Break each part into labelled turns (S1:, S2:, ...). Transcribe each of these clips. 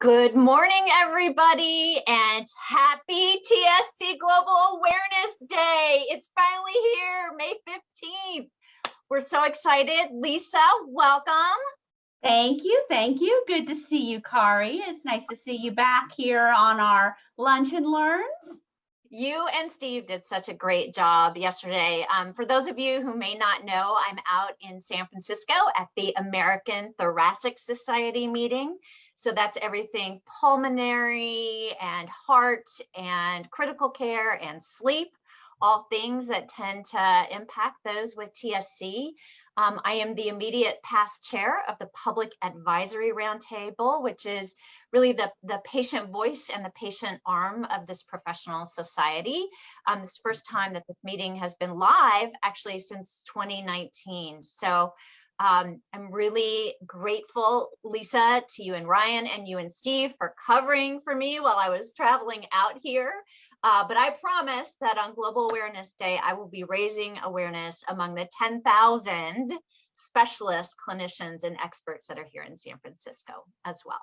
S1: Good morning, everybody, and happy TSC Global Awareness Day. It's finally here, May 15th. We're so excited. Lisa, welcome.
S2: Thank you. Thank you. Good to see you, Kari. It's nice to see you back here on our Lunch and Learns.
S1: You and Steve did such a great job yesterday. For those of you who may not know, I'm out in San Francisco at the American Thoracic Society meeting. So that's everything pulmonary and heart and critical care and sleep, all things that tend to impact those with TSC. I am the immediate past chair of the Public Advisory Roundtable, which is really the patient voice and the patient arm of this professional society. This is the first time that this meeting has been live, actually since 2019. So I'm really grateful, Lisa, to you and Ryan and you and Steve for covering for me while I was traveling out here. But I promise that on Global Awareness Day, I will be raising awareness among the 10,000 specialists, clinicians, and experts that are here in San Francisco as well.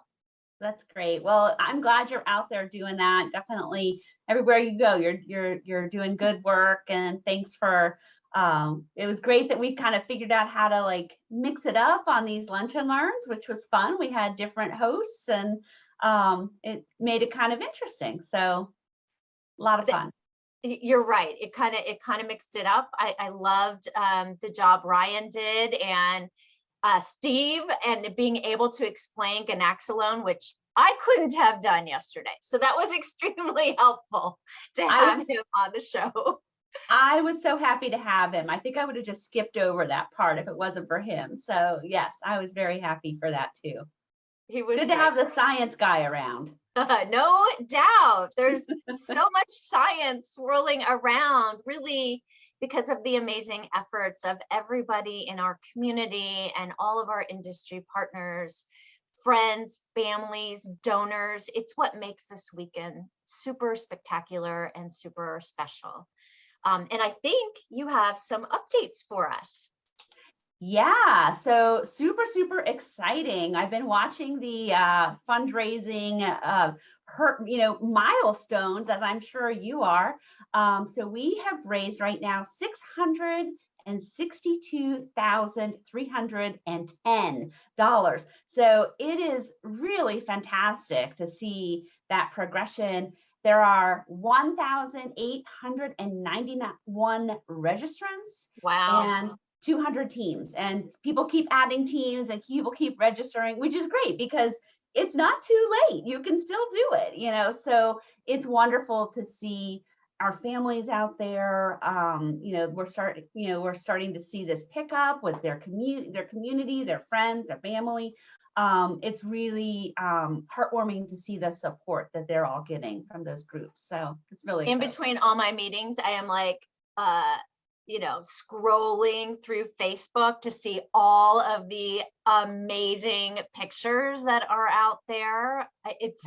S2: That's great. Well, I'm glad you're out there doing that. Definitely, everywhere you go, you're doing good work. And thanks for. It was great that we kind of figured out how to mix it up on these Lunch and Learns, which was fun. We had different hosts, and it made it kind of interesting. So. A lot of fun.
S1: You're right. It kind of mixed it up. I loved the job Ryan did and Steve, and being able to explain ganaxolone, which I couldn't have done yesterday. So that was extremely helpful to have him on the show.
S2: I was so happy to have him. I think I would have just skipped over that part if it wasn't for him. So yes, I was very happy for that too.
S1: He was
S2: good to have the science guy around.
S1: No doubt. There's so much science swirling around, really, because of the amazing efforts of everybody in our community and all of our industry partners, friends, families, donors. It's what makes this weekend super spectacular and super special. And I think you have some updates for us.
S2: Yeah, so super exciting. I've been watching the fundraising milestones, as I'm sure you are. So we have raised right now $662,310. So it is really fantastic to see that progression. There are 1,891 registrants.
S1: Wow.
S2: And 200 teams, and people keep adding teams and people keep registering, which is great because it's not too late. You can still do it, so it's wonderful to see our families out there. We're starting to see this pick up with their community, their friends, their family. It's really heartwarming to see the support that they're all getting from those groups. So it's really
S1: exciting. Between all my meetings, I am scrolling through Facebook to see all of the amazing pictures that are out there. It's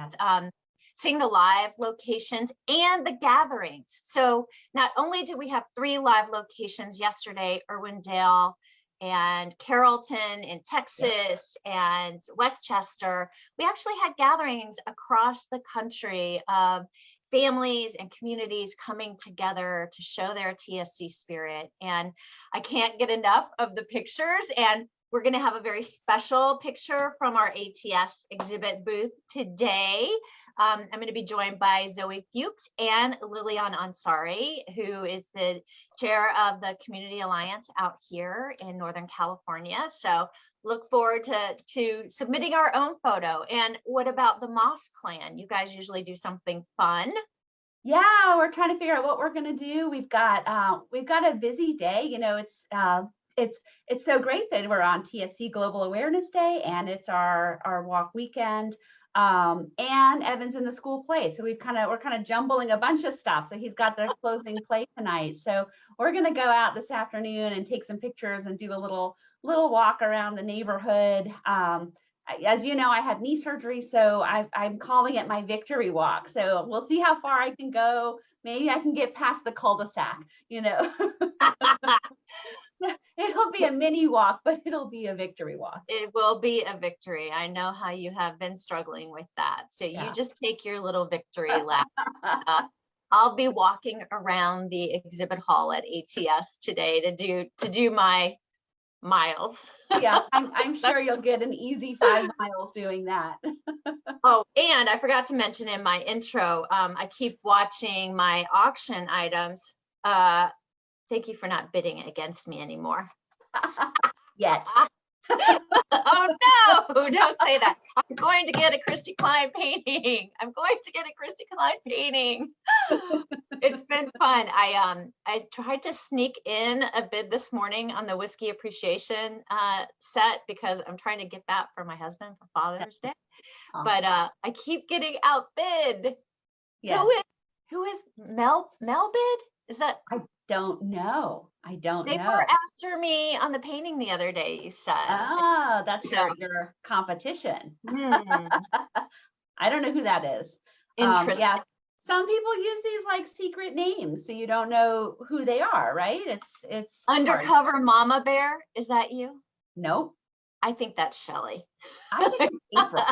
S1: seeing the live locations and the gatherings. So not only did we have 3 live locations yesterday, Irwindale and Carrollton in Texas and Westchester, we actually had gatherings across the country of families and communities coming together to show their TSC spirit. And I can't get enough of the pictures. And we're going to have a very special picture from our ATS exhibit booth today. I'm going to be joined by Zoe Fuchs and Lilian Ansari, who is the chair of the Community Alliance out here in Northern California. So look forward to submitting our own photo. And what about the Moss Clan? You guys usually do something fun.
S2: Yeah, we're trying to figure out what we're going to do. We've got a busy day. It's so great that we're on TSC Global Awareness Day, and it's our walk weekend, and Evan's in the school play. So we're kind of jumbling a bunch of stuff. So he's got the closing play tonight. So we're going to go out this afternoon and take some pictures and do a little walk around the neighborhood. As you know, I had knee surgery, so I'm calling it my victory walk. So we'll see how far I can go. Maybe I can get past the cul-de-sac, It'll It'll be a mini walk, but it'll be a victory walk.
S1: It will be a victory. I know how you have been struggling with that. So you
S2: Yeah.
S1: just take your little victory lap. I'll be walking around the exhibit hall at ATS today to do my miles.
S2: Yeah, I'm sure you'll get an easy 5 miles doing that.
S1: Oh, and I forgot to mention in my intro, I keep watching my auction items. Thank you for not bidding against me anymore.
S2: Yet.
S1: Oh no, don't say that. I'm going to get a Christy Klein painting. I'm going to get a Christy Klein painting. It's been fun. I tried to sneak in a bid this morning on the whiskey appreciation set because I'm trying to get that for my husband for Father's Day. But I keep getting outbid.
S2: Yes.
S1: Who is Melbid? Is that?
S2: I don't know.
S1: They were after me on the painting the other day, you said.
S2: Oh, that's your competition. I don't know who that is.
S1: Interesting.
S2: Yeah. Some people use these like secret names, so you don't know who they are, right? It's
S1: Undercover
S2: hard.
S1: Mama Bear. Is that you?
S2: Nope.
S1: I think that's Shelly.
S2: I think it's April.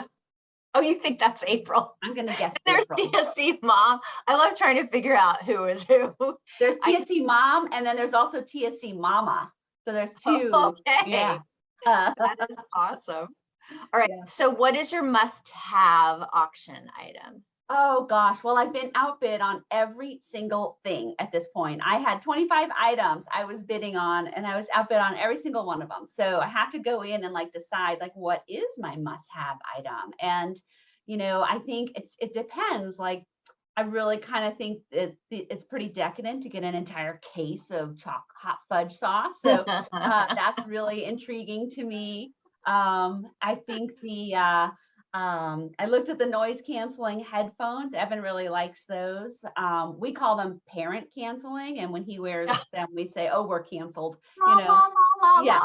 S1: Oh, you think that's April?
S2: I'm gonna guess.
S1: There's
S2: April.
S1: TSC Mom. I love trying to figure out who is who.
S2: There's TSC Mom, and then there's also TSC Mama. So there's two.
S1: Okay.
S2: Yeah.
S1: That is awesome. All right. Yeah. So what is your must-have auction item?
S2: Oh gosh, well, I've been outbid on every single thing at this point. I had 25 items I was bidding on, and I was outbid on every single one of them. So I have to go in and like decide like what is my must-have item. And I think it depends. Like I really kind of think it's pretty decadent to get an entire case of hot fudge sauce. So that's really intriguing to me. I think I looked at the noise canceling headphones. Evan really likes those. We call them parent canceling. And when he wears them, we say, oh, we're canceled, Yeah.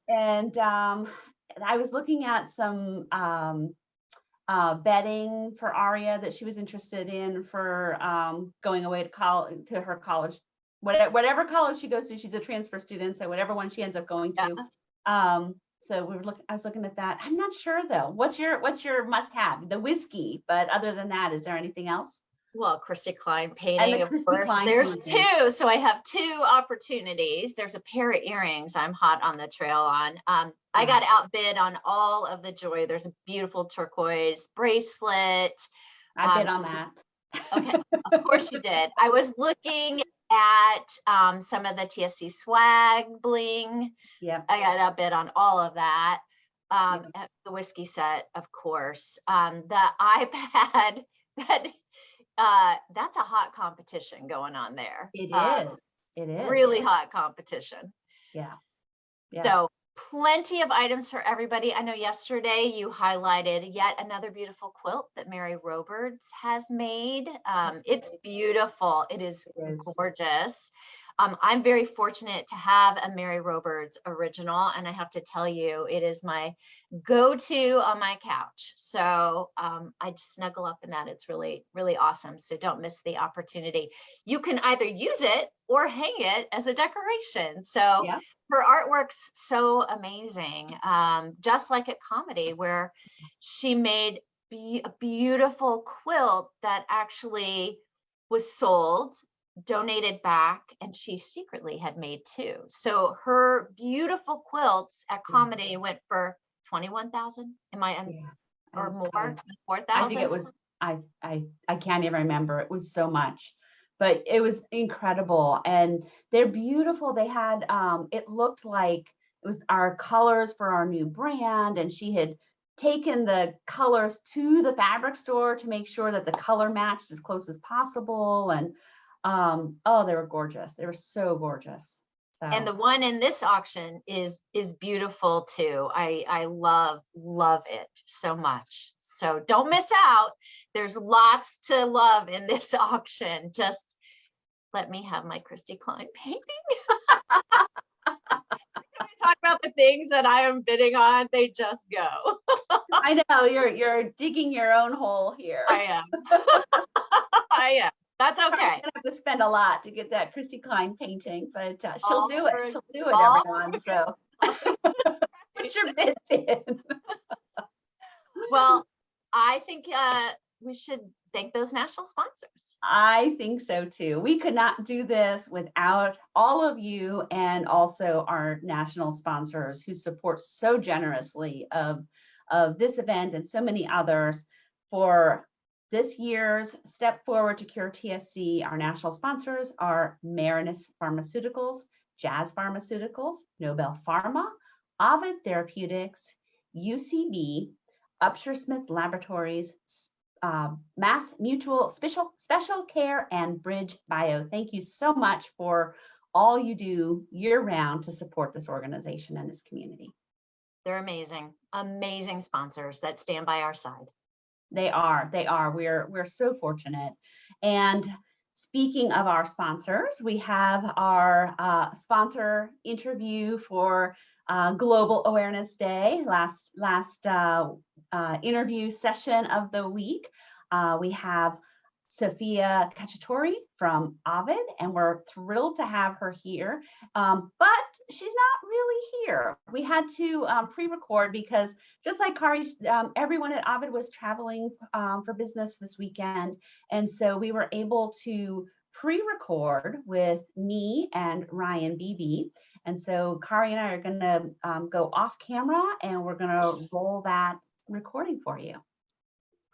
S2: And I was looking at some bedding for Aria that she was interested in for going away to her college, whatever college she goes to. She's a transfer student, so whatever one she ends up going to. So I was looking at that. I'm not sure though. What's your must-have? The whiskey, but other than that, is there anything else?
S1: Well, Christy Klein painting, of course. There's two, so I have two opportunities. There's a pair of earrings I'm hot on the trail on. I got outbid on all of the joy. There's a beautiful turquoise bracelet.
S2: I bid on that.
S1: Okay, of course you did. I was looking at some of the TSC swag bling.
S2: Yeah,
S1: I got outbid on all of that. The whiskey set, of course. The iPad, that's a hot competition going on there.
S2: It is. It is
S1: really hot competition.
S2: Yeah.
S1: So plenty of items for everybody. I know yesterday you highlighted yet another beautiful quilt that Mary Roberts has made. It's beautiful. It is gorgeous. I'm very fortunate to have a Mary Roberts original, and I have to tell you, it is my go-to on my couch. So I just snuggle up in that. It's really, really awesome. So don't miss the opportunity. You can either use it or hang it as a decoration. So her artwork's so amazing, just like at Comedy, where she made a beautiful quilt that actually was sold, donated back, and she secretly had made two. So her beautiful quilts at Comedy went for 21,000. Am I or more? 24,000.
S2: I think it was. I can't even remember. It was so much, but it was incredible, and they're beautiful. They had it looked like it was our colors for our new brand, and she had taken the colors to the fabric store to make sure that the color matched as close as possible. And they were gorgeous. They were so gorgeous. So.
S1: And the one in this auction is beautiful too. I love it so much. So don't miss out. There's lots to love in this auction. Just let me have my Christy Klein painting. Talk about the things that I am bidding on. They just go.
S2: I know you're digging your own hole here.
S1: I am. I am. That's okay.
S2: I'm gonna have to spend a lot to get that Christy Klein painting, but she'll
S1: All
S2: do it.
S1: for-
S2: She'll do it,
S1: all
S2: everyone. So put your bids in.
S1: Well, I think we should thank those national sponsors.
S2: I think so too. We could not do this without all of you and also our national sponsors who support so generously of this event and so many others. For this year's Step Forward to Cure TSC, our national sponsors are Marinus Pharmaceuticals, Jazz Pharmaceuticals, Nobel Pharma, Ovid Therapeutics, UCB, Upsher-Smith Laboratories, Mass Mutual, Special Care, and Bridge Bio. Thank you so much for all you do year-round to support this organization and this community.
S1: They're amazing, amazing sponsors that stand by our side.
S2: They are. We're so fortunate. And speaking of our sponsors, we have our sponsor interview for Global Awareness Day, last interview session of the week. We have Sophia Cacciatore from Ovid, and we're thrilled to have her here. But she's not really here. We had to pre-record because just like Kari, everyone at Ovid was traveling for business this weekend. And so we were able to pre-record with me and Ryan Beebe. And so Kari and I are going to go off camera and we're going to roll that recording for you.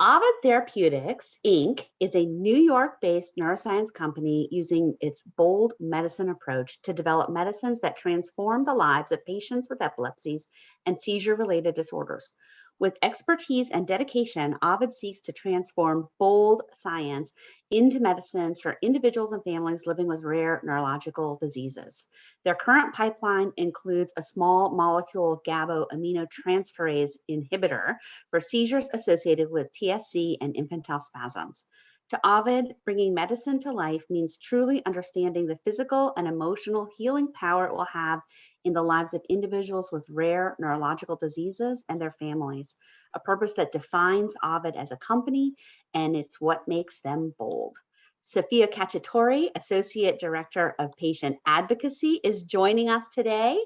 S2: Ovid Therapeutics, Inc. is a New York-based neuroscience company using its bold medicine approach to develop medicines that transform the lives of patients with epilepsies and seizure-related disorders. With expertise and dedication, Ovid seeks to transform bold science into medicines for individuals and families living with rare neurological diseases. Their current pipeline includes a small molecule GABA aminotransferase inhibitor for seizures associated with TSC and infantile spasms. To Ovid, bringing medicine to life means truly understanding the physical and emotional healing power it will have in the lives of individuals with rare neurological diseases and their families, a purpose that defines Ovid as a company, and it's what makes them bold. Sophia Cacciatore, Associate Director of Patient Advocacy, is joining us today,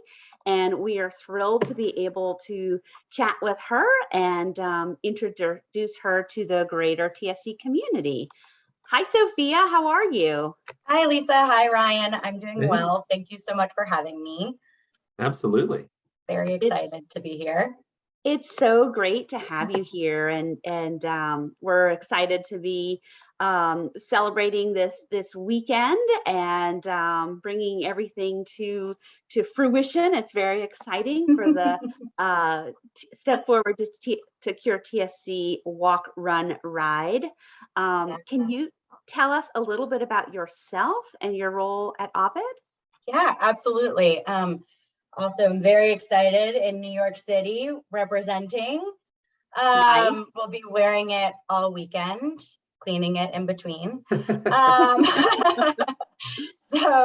S2: and we are thrilled to be able to chat with her and introduce her to the greater TSC community. Hi, Sophia, how are you?
S3: Hi, Lisa. Hi, Ryan. I'm doing well. Thank you so much for having me.
S4: Absolutely.
S3: Very excited to be here.
S2: It's so great to have you here, and we're excited to be celebrating this weekend and bringing everything to fruition. It's very exciting for the Step Forward to Cure TSC Walk, Run, Ride. Can you tell us a little bit about yourself and your role at Ovid?
S3: Yeah, absolutely. Also, I'm very excited in New York City representing.
S2: Nice.
S3: We'll be wearing it all weekend, cleaning it in between. So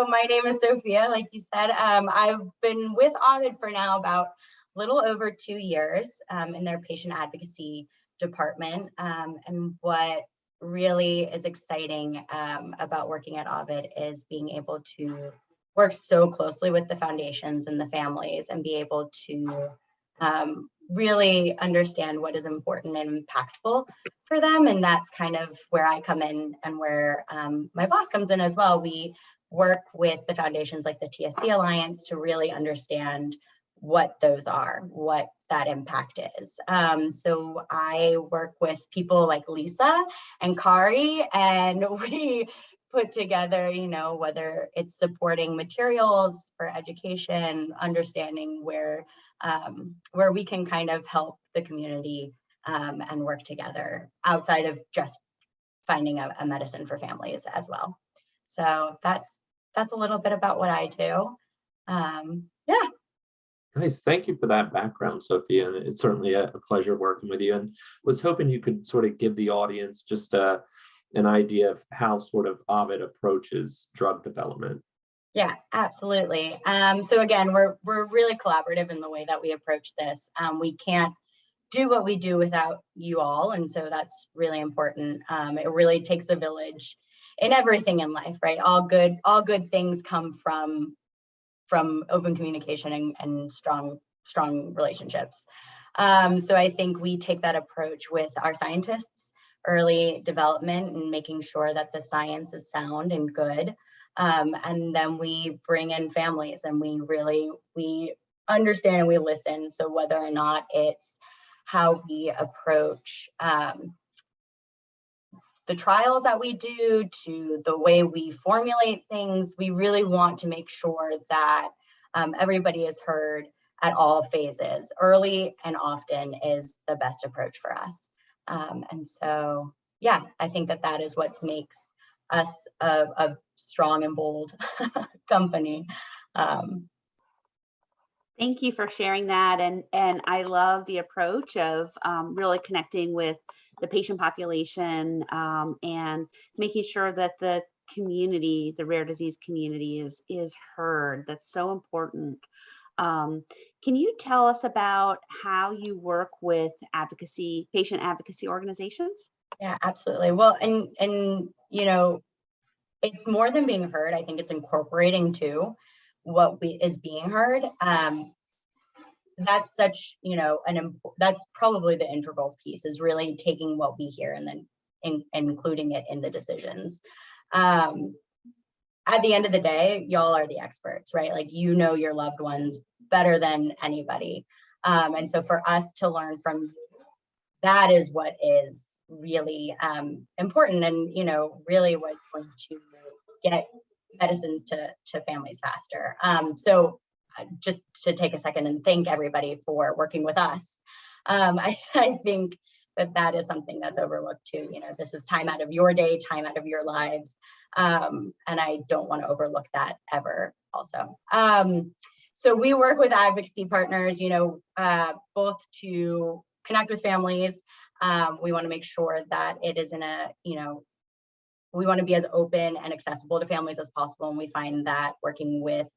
S3: my name is Sophia, like you said. I've been with Ovid for now about a little over 2 years in their patient advocacy department. And what really is exciting about working at Ovid is being able to work so closely with the foundations and the families and be able to really understand what is important and impactful for them. And that's kind of where I come in and where my boss comes in as well. We work with the foundations like the TSC Alliance to really understand what those are, what that impact is. So I work with people like Lisa and Kari, and we put together, you know, whether it's supporting materials for education, understanding where we can kind of help the community and work together outside of just finding a medicine for families as well. So that's a little bit about what I do. Yeah.
S4: Nice. Thank you for that background, Sophia. And it's certainly a pleasure working with you. And was hoping you could sort of give the audience just an idea of how sort of Ovid approaches drug development.
S3: Yeah, absolutely. So again, we're really collaborative in the way that we approach this. We can't do what we do without you all, and so that's really important. It really takes a village in everything in life, right? All good things come from open communication and strong relationships. So I think we take that approach with our scientists, early development, and making sure that the science is sound and good. And then we bring in families, and we understand and we listen. So whether or not it's how we approach the trials that we do, to the way we formulate things, we really want to make sure that everybody is heard at all phases. Early and often is the best approach for us. And so, yeah, I think that is what makes us a strong and bold company.
S2: Thank you for sharing that. And I love the approach of really connecting with the patient population and making sure that the community, the rare disease community is heard. That's so important. Can you tell us about how you work with patient advocacy organizations?
S3: Yeah, absolutely. Well, and it's more than being heard. I think it's incorporating too what is being heard. That's such, that's probably the integral piece, is really taking what we hear and then including it in the decisions. At the end of the day, y'all are the experts, right? Like, your loved ones better than anybody. And so for us to learn from you, that is what is really important, and really what's going to get medicines to families faster. So just to take a second and thank everybody for working with us. I think that is something that's overlooked too. This is time out of your day, time out of your lives. And I don't want to overlook that ever also. So we work with advocacy partners, both to connect with families. We want to make sure that it is we want to be as open and accessible to families as possible. And we find that working with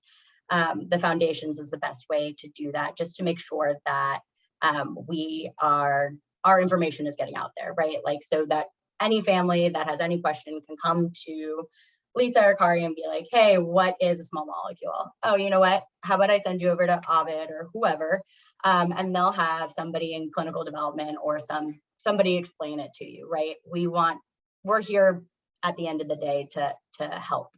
S3: the foundations is the best way to do that, just to make sure that our information is getting out there, right? Like, so that any family that has any question can come to Lisa or Kari and be like, hey, what is a small molecule? Oh, you know what? How about I send you over to Ovid or whoever, and they'll have somebody in clinical development or somebody explain it to you, right? We're here at the end of the day to help.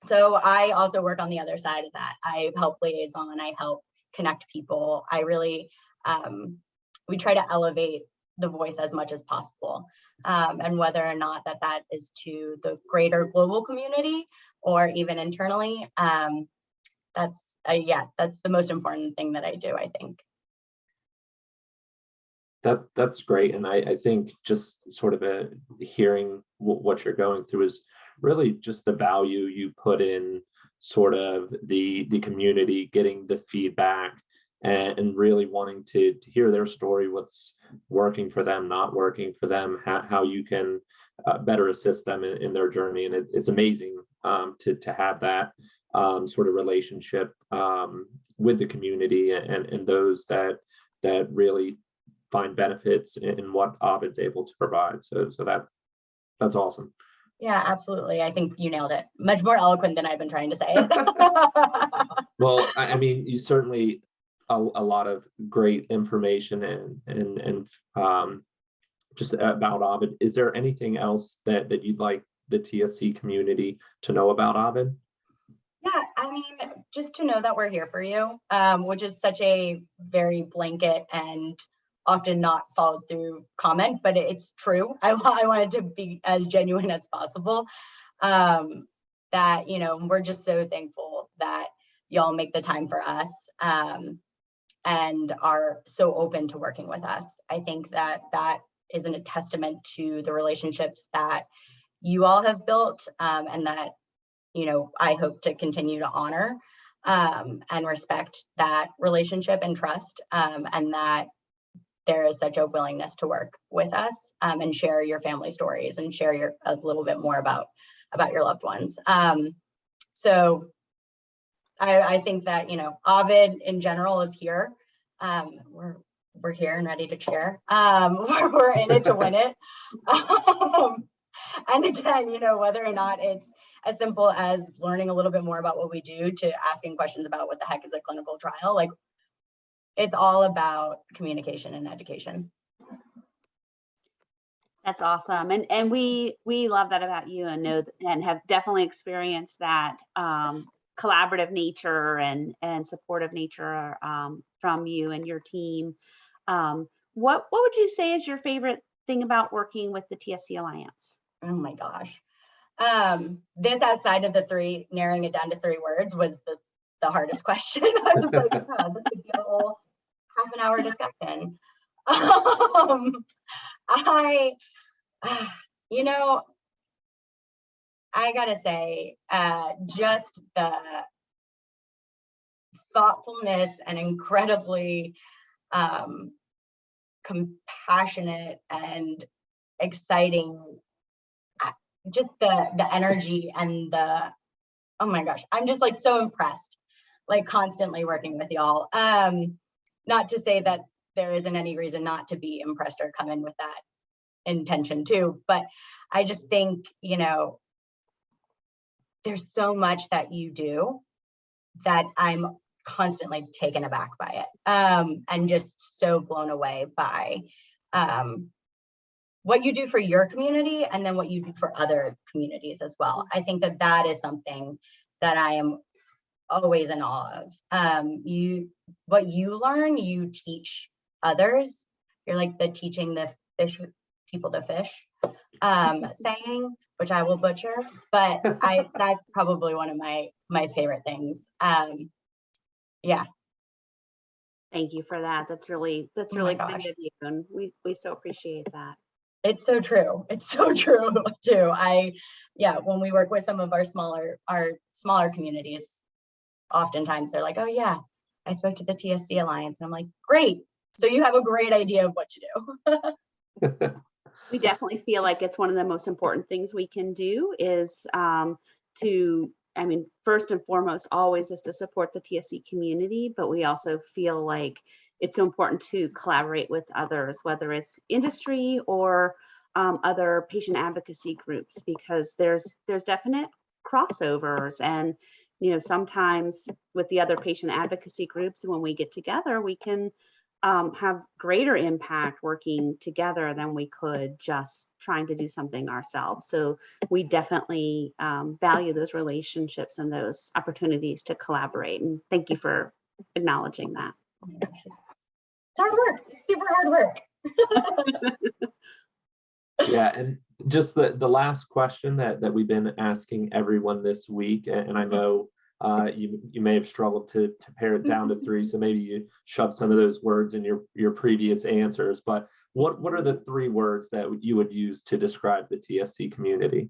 S3: So I also work on the other side of that. I help liaison, I help connect people. I really, we try to elevate the voice as much as possible. And whether or not that is to the greater global community or even internally, that's the most important thing that I do, I think.
S4: That's great. And I think just sort of hearing what you're going through is really just the value you put in sort of the community, getting the feedback, and really wanting to hear their story, what's working for them, not working for them, how you can better assist them in their journey. And it's amazing to have that sort of relationship with the community and those that really find benefits in what Ovid's able to provide. So that's awesome.
S3: Yeah, absolutely. I think you nailed it. Much more eloquent than I've been trying to say.
S4: Well, I mean, you certainly a lot of great information and just about Ovid. Is there anything else that you'd like the TSC community to know about Ovid?
S3: Yeah, I mean, just to know that we're here for you, which is such a very blanket and often not followed through comment, but it's true. I wanted to be as genuine as possible. That, we're just so thankful that y'all make the time for us and are so open to working with us. I think that is a testament to the relationships that you all have built and that, I hope to continue to honor and respect that relationship and trust, and that there is such a willingness to work with us and share your family stories and share a little bit more about your loved ones. So I think that, Ovid in general is here. We're here and ready to cheer. We're in it to win it. And again, whether or not it's as simple as learning a little bit more about what we do to asking questions about what the heck is a clinical trial, like it's all about communication and education.
S2: That's awesome. And we love that about you, and know and have definitely experienced that collaborative nature and supportive nature from you and your team. What would you say is your favorite thing about working with the TSC Alliance?
S3: Oh my gosh. This, outside of narrowing it down to 3 words, was the hardest question. I was like, oh, this could be a whole half an hour discussion. I gotta say, just the thoughtfulness and incredibly compassionate and exciting, just the energy and oh my gosh, I'm just like so impressed, like constantly working with y'all. Not to say that there isn't any reason not to be impressed or come in with that intention too, but I just think, there's so much that you do that I'm constantly taken aback by it, and just so blown away by what you do for your community and then what you do for other communities as well. I think that is something that I am always in awe of. What you learn, you teach others. You're like the teaching the people to fish saying, which I will butcher, but that's probably one of my favorite things. Yeah.
S2: Thank you for that. That's really kind of you, and we so appreciate that.
S3: It's so true. It's so true too. When we work with some of our smaller communities, oftentimes they're like, oh yeah, I spoke to the TSC Alliance. And I'm like, great. So you have a great idea of what to do.
S2: We definitely feel like it's one of the most important things we can do is first and foremost, always is to support the TSC community, but we also feel like it's so important to collaborate with others, whether it's industry or other patient advocacy groups, because there's definite crossovers. And sometimes with the other patient advocacy groups, when we get together, we can have greater impact working together than we could just trying to do something ourselves. So we definitely value those relationships and those opportunities to collaborate. And thank you for acknowledging that.
S3: It's hard work, super hard work.
S4: Yeah, and just the last question that we've been asking everyone this week, and I know you may have struggled to pare it down to 3, so maybe you shoved some of those words in your previous answers, but what are the 3 words that you would use to describe the TSC community?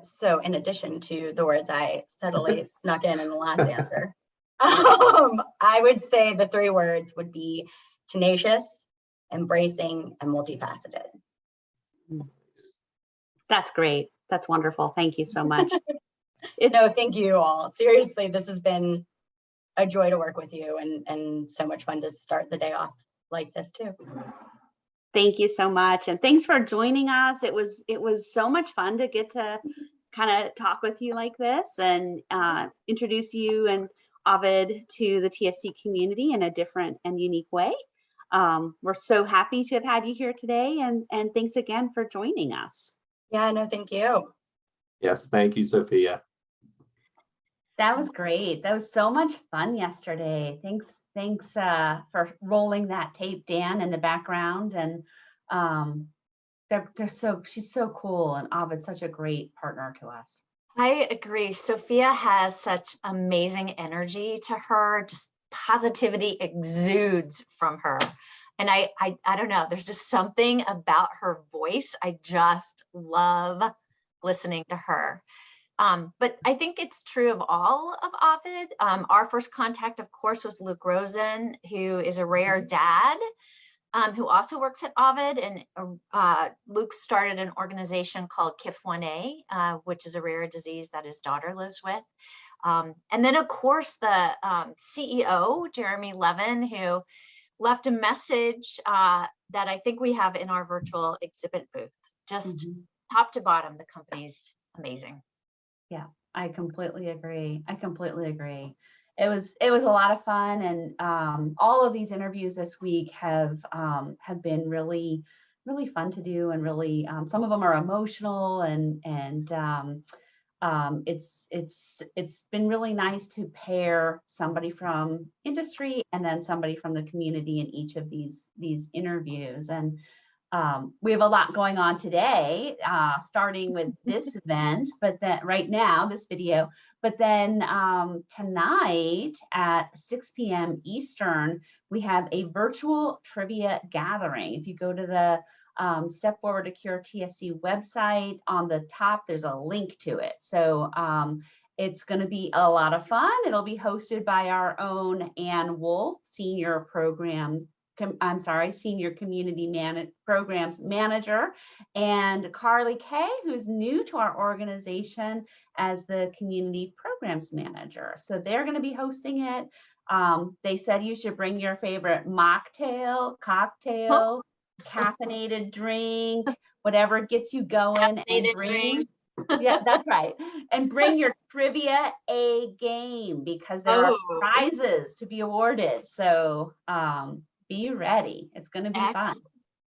S3: So in addition to the words I subtly snuck in the last answer, I would say the 3 words would be tenacious, embracing, and multifaceted.
S2: That's great. That's wonderful. Thank you so much.
S3: No, thank you all. Seriously, this has been a joy to work with you, and so much fun to start the day off like this too.
S2: Thank you so much. And thanks for joining us. It was so much fun to get to kind of talk with you like this and introduce you and Ovid to the TSC community in a different and unique way. We're so happy to have had you here today, and thanks again for joining us.
S3: Yeah, no, thank you.
S4: Yes, thank you, Sophia.
S2: That was great. That was so much fun yesterday. Thanks for rolling that tape, Dan, in the background. And she's so cool, and Ovid's such a great partner to us.
S1: I agree. Sophia has such amazing energy to her. Just positivity exudes from her. And I don't know, there's just something about her voice. I just love listening to her. But I think it's true of all of Ovid. Our first contact, of course, was Luke Rosen, who is a rare dad, who also works at Ovid. And Luke started an organization called KIF1A, which is a rare disease that his daughter lives with. And then, of course, the CEO, Jeremy Levin, who left a message that I think we have in our virtual exhibit booth Just
S2: Mhm.
S1: top to bottom, the company's amazing.
S2: Yeah, I completely agree. I completely agree. It was a lot of fun, and all of these interviews this week have been really fun to do, and really some of them are emotional, and it's been really nice to pair somebody from industry and then somebody from the community in each of these interviews. And we have a lot going on today, starting with this event, but then right now, this video, but then tonight at 6 p.m. Eastern, we have a virtual trivia gathering. If you go to the Step Forward to Cure TSC website, on the top, there's a link to it. So it's going to be a lot of fun. It'll be hosted by our own Ann Wolf, Senior Community Programs Manager, and Carly Kay, who's new to our organization as the Community Programs Manager. So they're going to be hosting it. They said you should bring your favorite mocktail, cocktail, caffeinated drink, whatever gets you going, and
S1: Caffeinated
S2: bring.
S1: drink.
S2: Yeah, that's right. And bring your trivia A game, because there are
S1: Oh.
S2: prizes to be awarded. So be ready. It's going to be fun.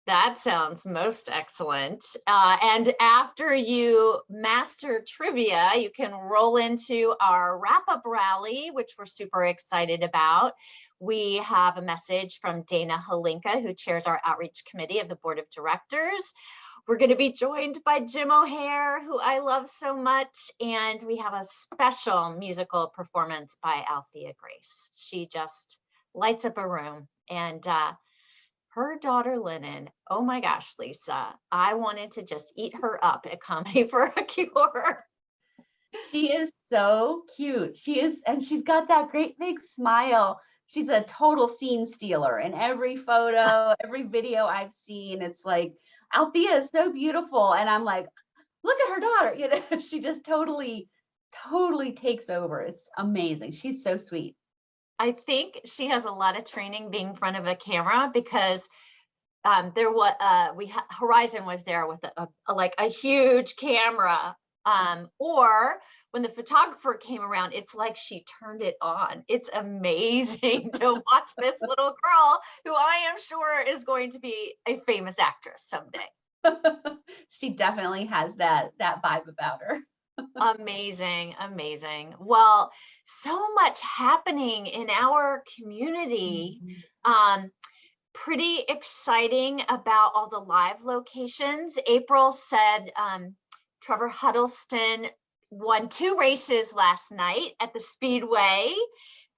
S1: That sounds most excellent. And after you master trivia, you can roll into our wrap-up rally, which we're super excited about. We have a message from Dana Halinka, who chairs our outreach committee of the board of directors. We're going to be joined by Jim O'Hare, who I love so much. And we have a special musical performance by Althea Grace. She just lights up a room. And her daughter, Lennon, oh my gosh, Lisa, I wanted to just eat her up at Comedy for a Cure.
S2: She is so cute. She is, and she's got that great big smile. She's a total scene stealer in every photo, every video I've seen. It's like, Althea is so beautiful. And I'm like, look at her daughter. You know, she just totally takes over. It's amazing. She's so sweet.
S1: I think she has a lot of training being in front of a camera, because Horizon was there with a huge camera, or when the photographer came around, it's like she turned it on. It's amazing to watch this little girl, who I am sure is going to be a famous actress someday.
S2: She definitely has that vibe about her.
S1: Amazing, amazing. Well, so much happening in our community. Pretty exciting about all the live locations. April said Trevor Huddleston won 2 races last night at the Speedway,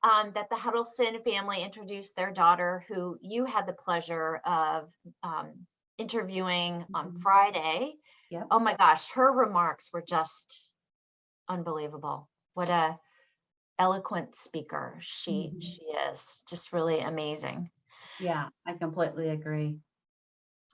S1: that the Huddleston family introduced their daughter, who you had the pleasure of interviewing on Friday.
S2: Yep.
S1: Oh my gosh, her remarks were just unbelievable. What a eloquent speaker she is. Just really amazing.
S2: Yeah, I completely agree.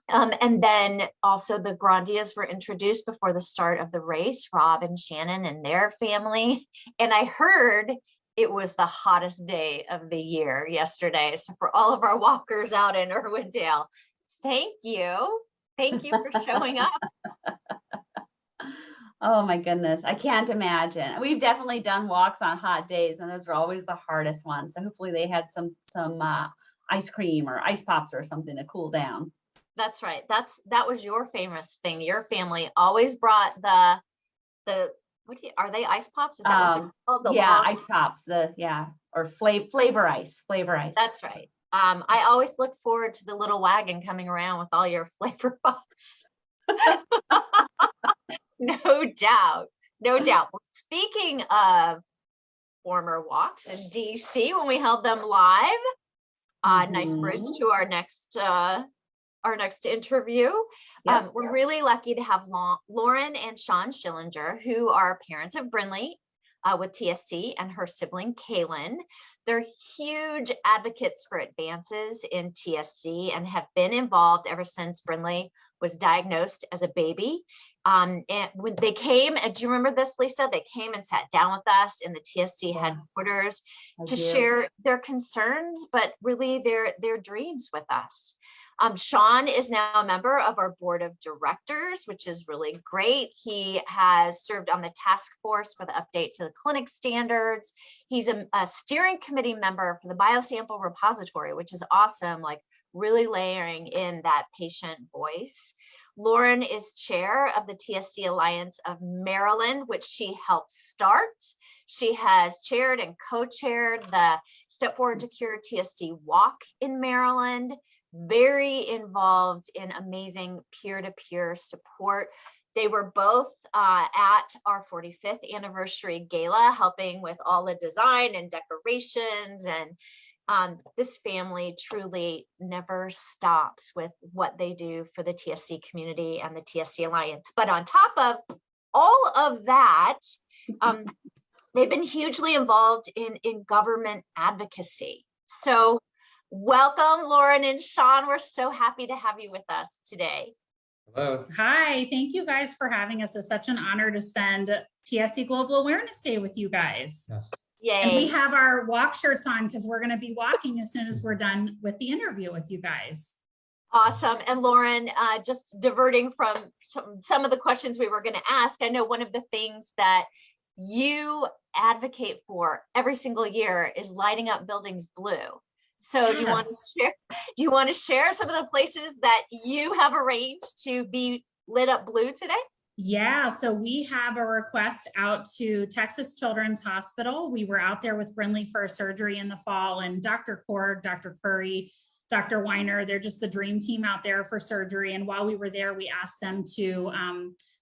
S1: And then also the Grandias were introduced before the start of the race, Rob and Shannon and their family. And I heard it was the hottest day of the year yesterday. So for all of our walkers out in Irwindale, thank you. Thank you for showing up.
S2: Oh my goodness, I can't imagine. We've definitely done walks on hot days, and those are always the hardest ones. So hopefully they had some ice cream or ice pops or something to cool down.
S1: That's right. That was your famous thing. Your family always brought the are they ice pops? Is that what they're called?
S2: Yeah, ice pops. Or flavor ice.
S1: That's right. I always look forward to the little wagon coming around with all your flavor pops. No doubt. Well, speaking of former walks in DC, when we held them live, nice bridge to our next interview.
S2: Yep.
S1: We're really lucky to have Lauren and Sean Schillinger, who are parents of Brinley with TSC, and her sibling Kaylin. They're huge advocates for advances in TSC and have been involved ever since Brinley was diagnosed as a baby. And when they came, and do you remember this, Lisa? They came and sat down with us in the TSC headquarters to share their concerns, but really their dreams with us. Sean is now a member of our board of directors, which is really great. He has served on the task force for the update to the clinic standards. He's a steering committee member for the biosample repository, which is awesome, like really layering in that patient voice. Lauren is chair of the TSC Alliance of Maryland, which she helped start. She has chaired and co-chaired the Step Forward to Cure TSC Walk in Maryland, very involved in amazing peer-to-peer support. They were both at our 45th anniversary gala, helping with all the design and decorations, and this family truly never stops with what they do for the TSC community and the TSC Alliance. But on top of all of that, they've been hugely involved in government advocacy. So welcome, Lauren and Sean. We're so happy to have you with us today.
S5: Hello.
S6: Hi, thank you guys for having us. It's such an honor to spend TSC Global Awareness Day with you guys.
S5: Yes.
S1: Yay.
S6: And we have our walk shirts on because we're going to be walking as soon as we're done with the interview with you guys.
S1: Awesome. And Lauren, just diverting from some of the questions we were going to ask, I know one of the things that you advocate for every single year is lighting up buildings blue. So
S6: Yes.
S1: do you want to share some of the places that you have arranged to be lit up blue today?
S6: Yeah, so we have a request out to Texas Children's Hospital. We were out there with Brindley for a surgery in the fall, and Dr. Korg, Dr. Curry, Dr. Weiner, they're just the dream team out there for surgery. And while we were there, we asked them to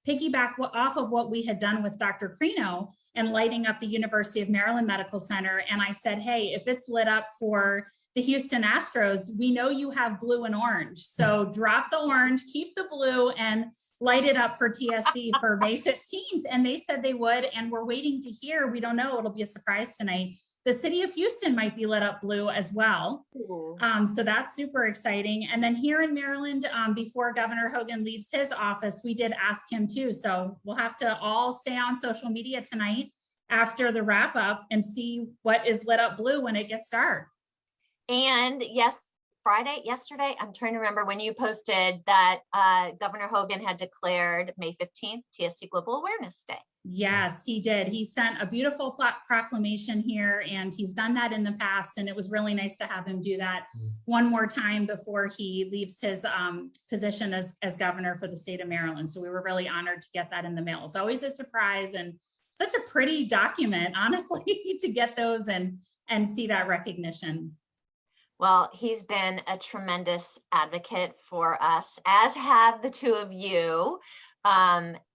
S6: piggyback off of what we had done with Dr. Crino and lighting up the University of Maryland Medical Center. And I said, hey, if it's lit up for the Houston Astros, we know you have blue and orange. So drop the orange, keep the blue, and light it up for TSC for May 15th. And they said they would, and we're waiting to hear. We don't know, it'll be a surprise tonight. The city of Houston might be lit up blue as well. So that's super exciting. And then here in Maryland, before Governor Hogan leaves his office, we did ask him too. So we'll have to all stay on social media tonight after the wrap up and see what is lit up blue when it gets dark.
S1: And yes, yesterday, I'm trying to remember when you posted that Governor Hogan had declared May 15th TSC Global Awareness Day.
S6: Yes, he did. He sent a beautiful proclamation here, and he's done that in the past. And it was really nice to have him do that one more time before he leaves his position as governor for the state of Maryland. So we were really honored to get that in the mail. It's always a surprise and such a pretty document, honestly, to get those and see that recognition.
S1: Well, he's been a tremendous advocate for us, as have the two of you.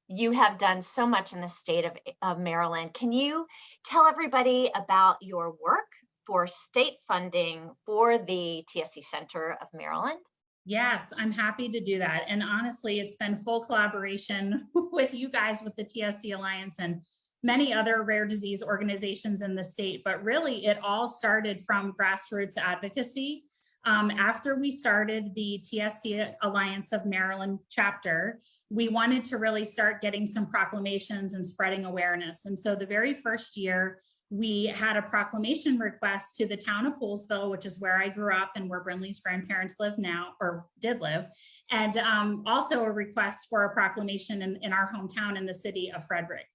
S1: You have done so much in the state of Maryland. Can you tell everybody about your work for state funding for the TSC Center of Maryland?
S6: Yes, I'm happy to do that. And honestly, it's been full collaboration with you guys, with the TSC Alliance and many other rare disease organizations in the state, but really it all started from grassroots advocacy. After we started the TSC Alliance of Maryland chapter, we wanted to really start getting some proclamations and spreading awareness. And so the very first year, we had a proclamation request to the town of Poolesville, which is where I grew up and where Brindley's grandparents live now, or did live, and also a request for a proclamation in our hometown in the city of Frederick.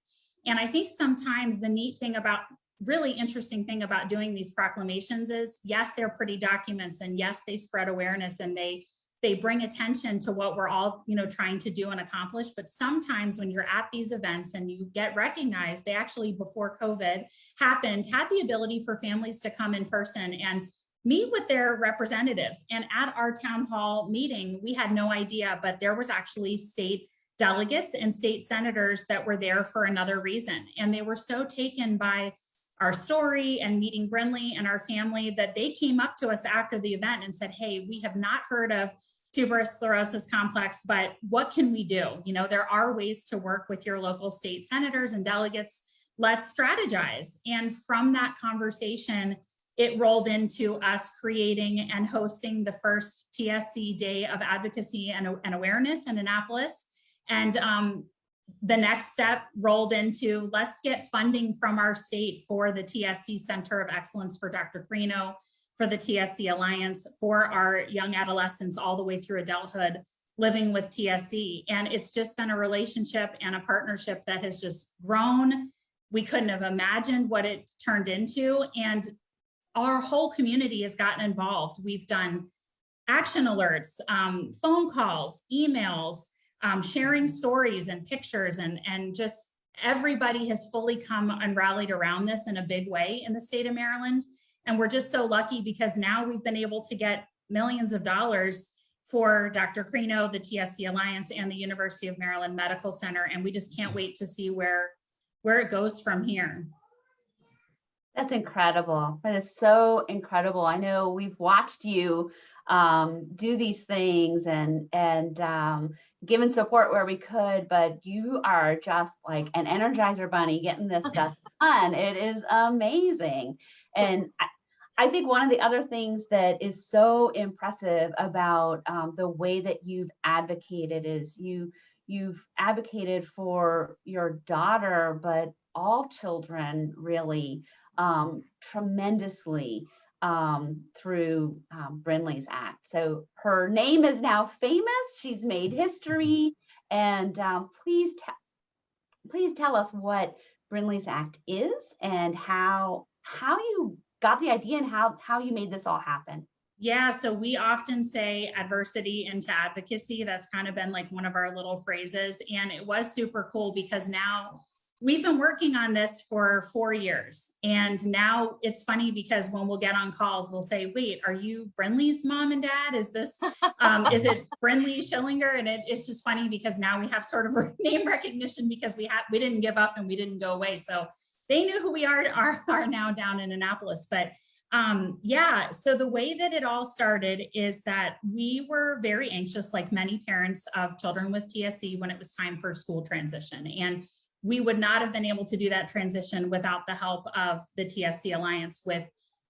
S6: And I think sometimes the neat thing about, really interesting thing about doing these proclamations is, yes, they're pretty documents, and yes, they spread awareness and they bring attention to what we're all, trying to do and accomplish. But sometimes when you're at these events and you get recognized, they actually, before COVID happened, had the ability for families to come in person and meet with their representatives. And at our town hall meeting, we had no idea, but there was actually state delegates and state senators that were there for another reason. And they were so taken by our story and meeting Brindley and our family that they came up to us after the event and said, hey, we have not heard of tuberous sclerosis complex, but what can we do? There are ways to work with your local state senators and delegates. Let's strategize. And from that conversation, it rolled into us creating and hosting the first TSC Day of Advocacy and Awareness in Annapolis. And the next step rolled into, let's get funding from our state for the TSC Center of Excellence for Dr. Crino, for the TSC Alliance for our young adolescents all the way through adulthood living with TSC. And it's just been a relationship and a partnership that has just grown. We couldn't have imagined what it turned into. And our whole community has gotten involved. We've done action alerts, phone calls, emails, sharing stories and pictures, and just everybody has fully come and rallied around this in a big way in the state of Maryland. And we're just so lucky because now we've been able to get millions of dollars for Dr. Crino, the TSC Alliance, and the University of Maryland Medical Center. And we just can't wait to see where it goes from here.
S2: That's incredible. That is so incredible. I know we've watched you do these things and given support where we could, but you are just like an Energizer bunny getting this stuff done. It is amazing. And I think one of the other things that is so impressive about the way that you've advocated is you've advocated for your daughter, but all children really tremendously through Brinley's Act. So her name is now famous. She's made history. And please tell us what Brinley's Act is and how you got the idea and how you made this all happen.
S6: Yeah, so we often say adversity into advocacy. That's kind of been like one of our little phrases. And it was super cool because now we've been working on this for 4 years. And now it's funny because when we'll get on calls, they'll say, wait, are you Brinley's mom and dad? Is this, is it Brinley Schillinger? And it's just funny because now we have sort of name recognition because we didn't give up and we didn't go away. So they knew who we are now down in Annapolis. But yeah, so the way that it all started is that we were very anxious, like many parents of children with TSC, when it was time for school transition. And we would not have been able to do that transition without the help of the TSC Alliance with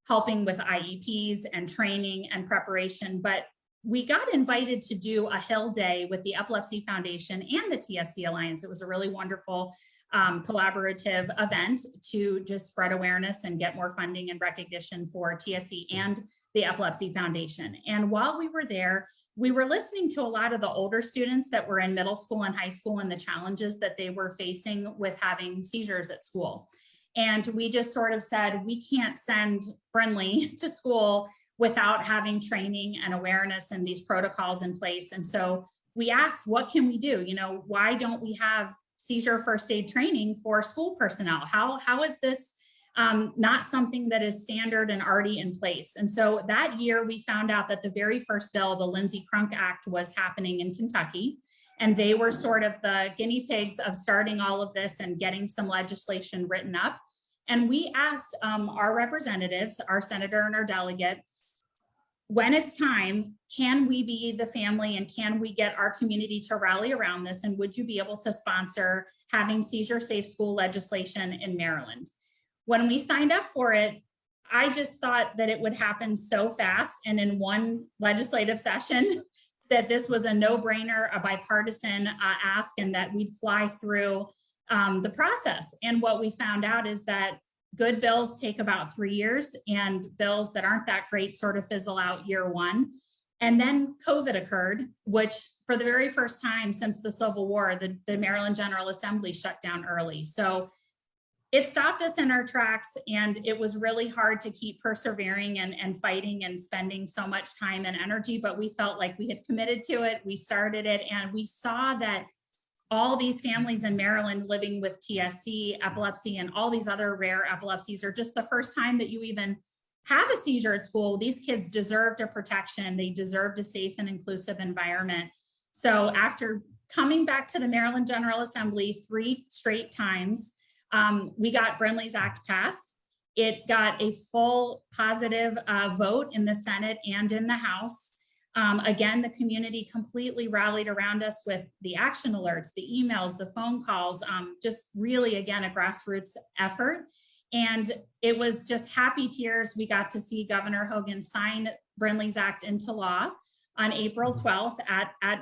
S6: helping with IEPs and training and preparation. But we got invited to do a Hill Day with the Epilepsy Foundation and the TSC Alliance. It was a really wonderful collaborative event to just spread awareness and get more funding and recognition for TSC and the Epilepsy Foundation. And while we were there, we were listening to a lot of the older students that were in middle school and high school and the challenges that they were facing with having seizures at school. And we just sort of said, we can't send Brinley to school without having training and awareness and these protocols in place. And so we asked, what can we do? You know, why don't we have seizure first aid training for school personnel? How is this not something that is standard and already in place? And so that year we found out that the very first bill, the Lindsey Crunk Act, was happening in Kentucky. And they were sort of the guinea pigs of starting all of this and getting some legislation written up. And we asked our representatives, our senator and our delegate, when it's time, can we be the family and can we get our community to rally around this? And would you be able to sponsor having seizure safe school legislation in Maryland? When we signed up for it, I just thought that it would happen so fast and in one legislative session that this was a no-brainer, a bipartisan ask, and that we'd fly through the process. And what we found out is that good bills take about 3 years, and bills that aren't that great sort of fizzle out year one. And then COVID occurred, which for the very first time since the Civil War, the Maryland General Assembly shut down early. So it stopped us in our tracks, and it was really hard to keep persevering and fighting and spending so much time and energy, but we felt like we had committed to it. We started it, and we saw that all these families in Maryland living with TSC, epilepsy, and all these other rare epilepsies are just the first time that you even have a seizure at school. These kids deserved a protection. They deserved a safe and inclusive environment. So after coming back to the Maryland General Assembly 3 straight times, we got Brinley's Act passed. It got a full positive vote in the Senate and in the House. Again, the community completely rallied around us with the action alerts, the emails, the phone calls, just really, again, a grassroots effort. And it was just happy tears. We got to see Governor Hogan sign Brinley's Act into law on April 12th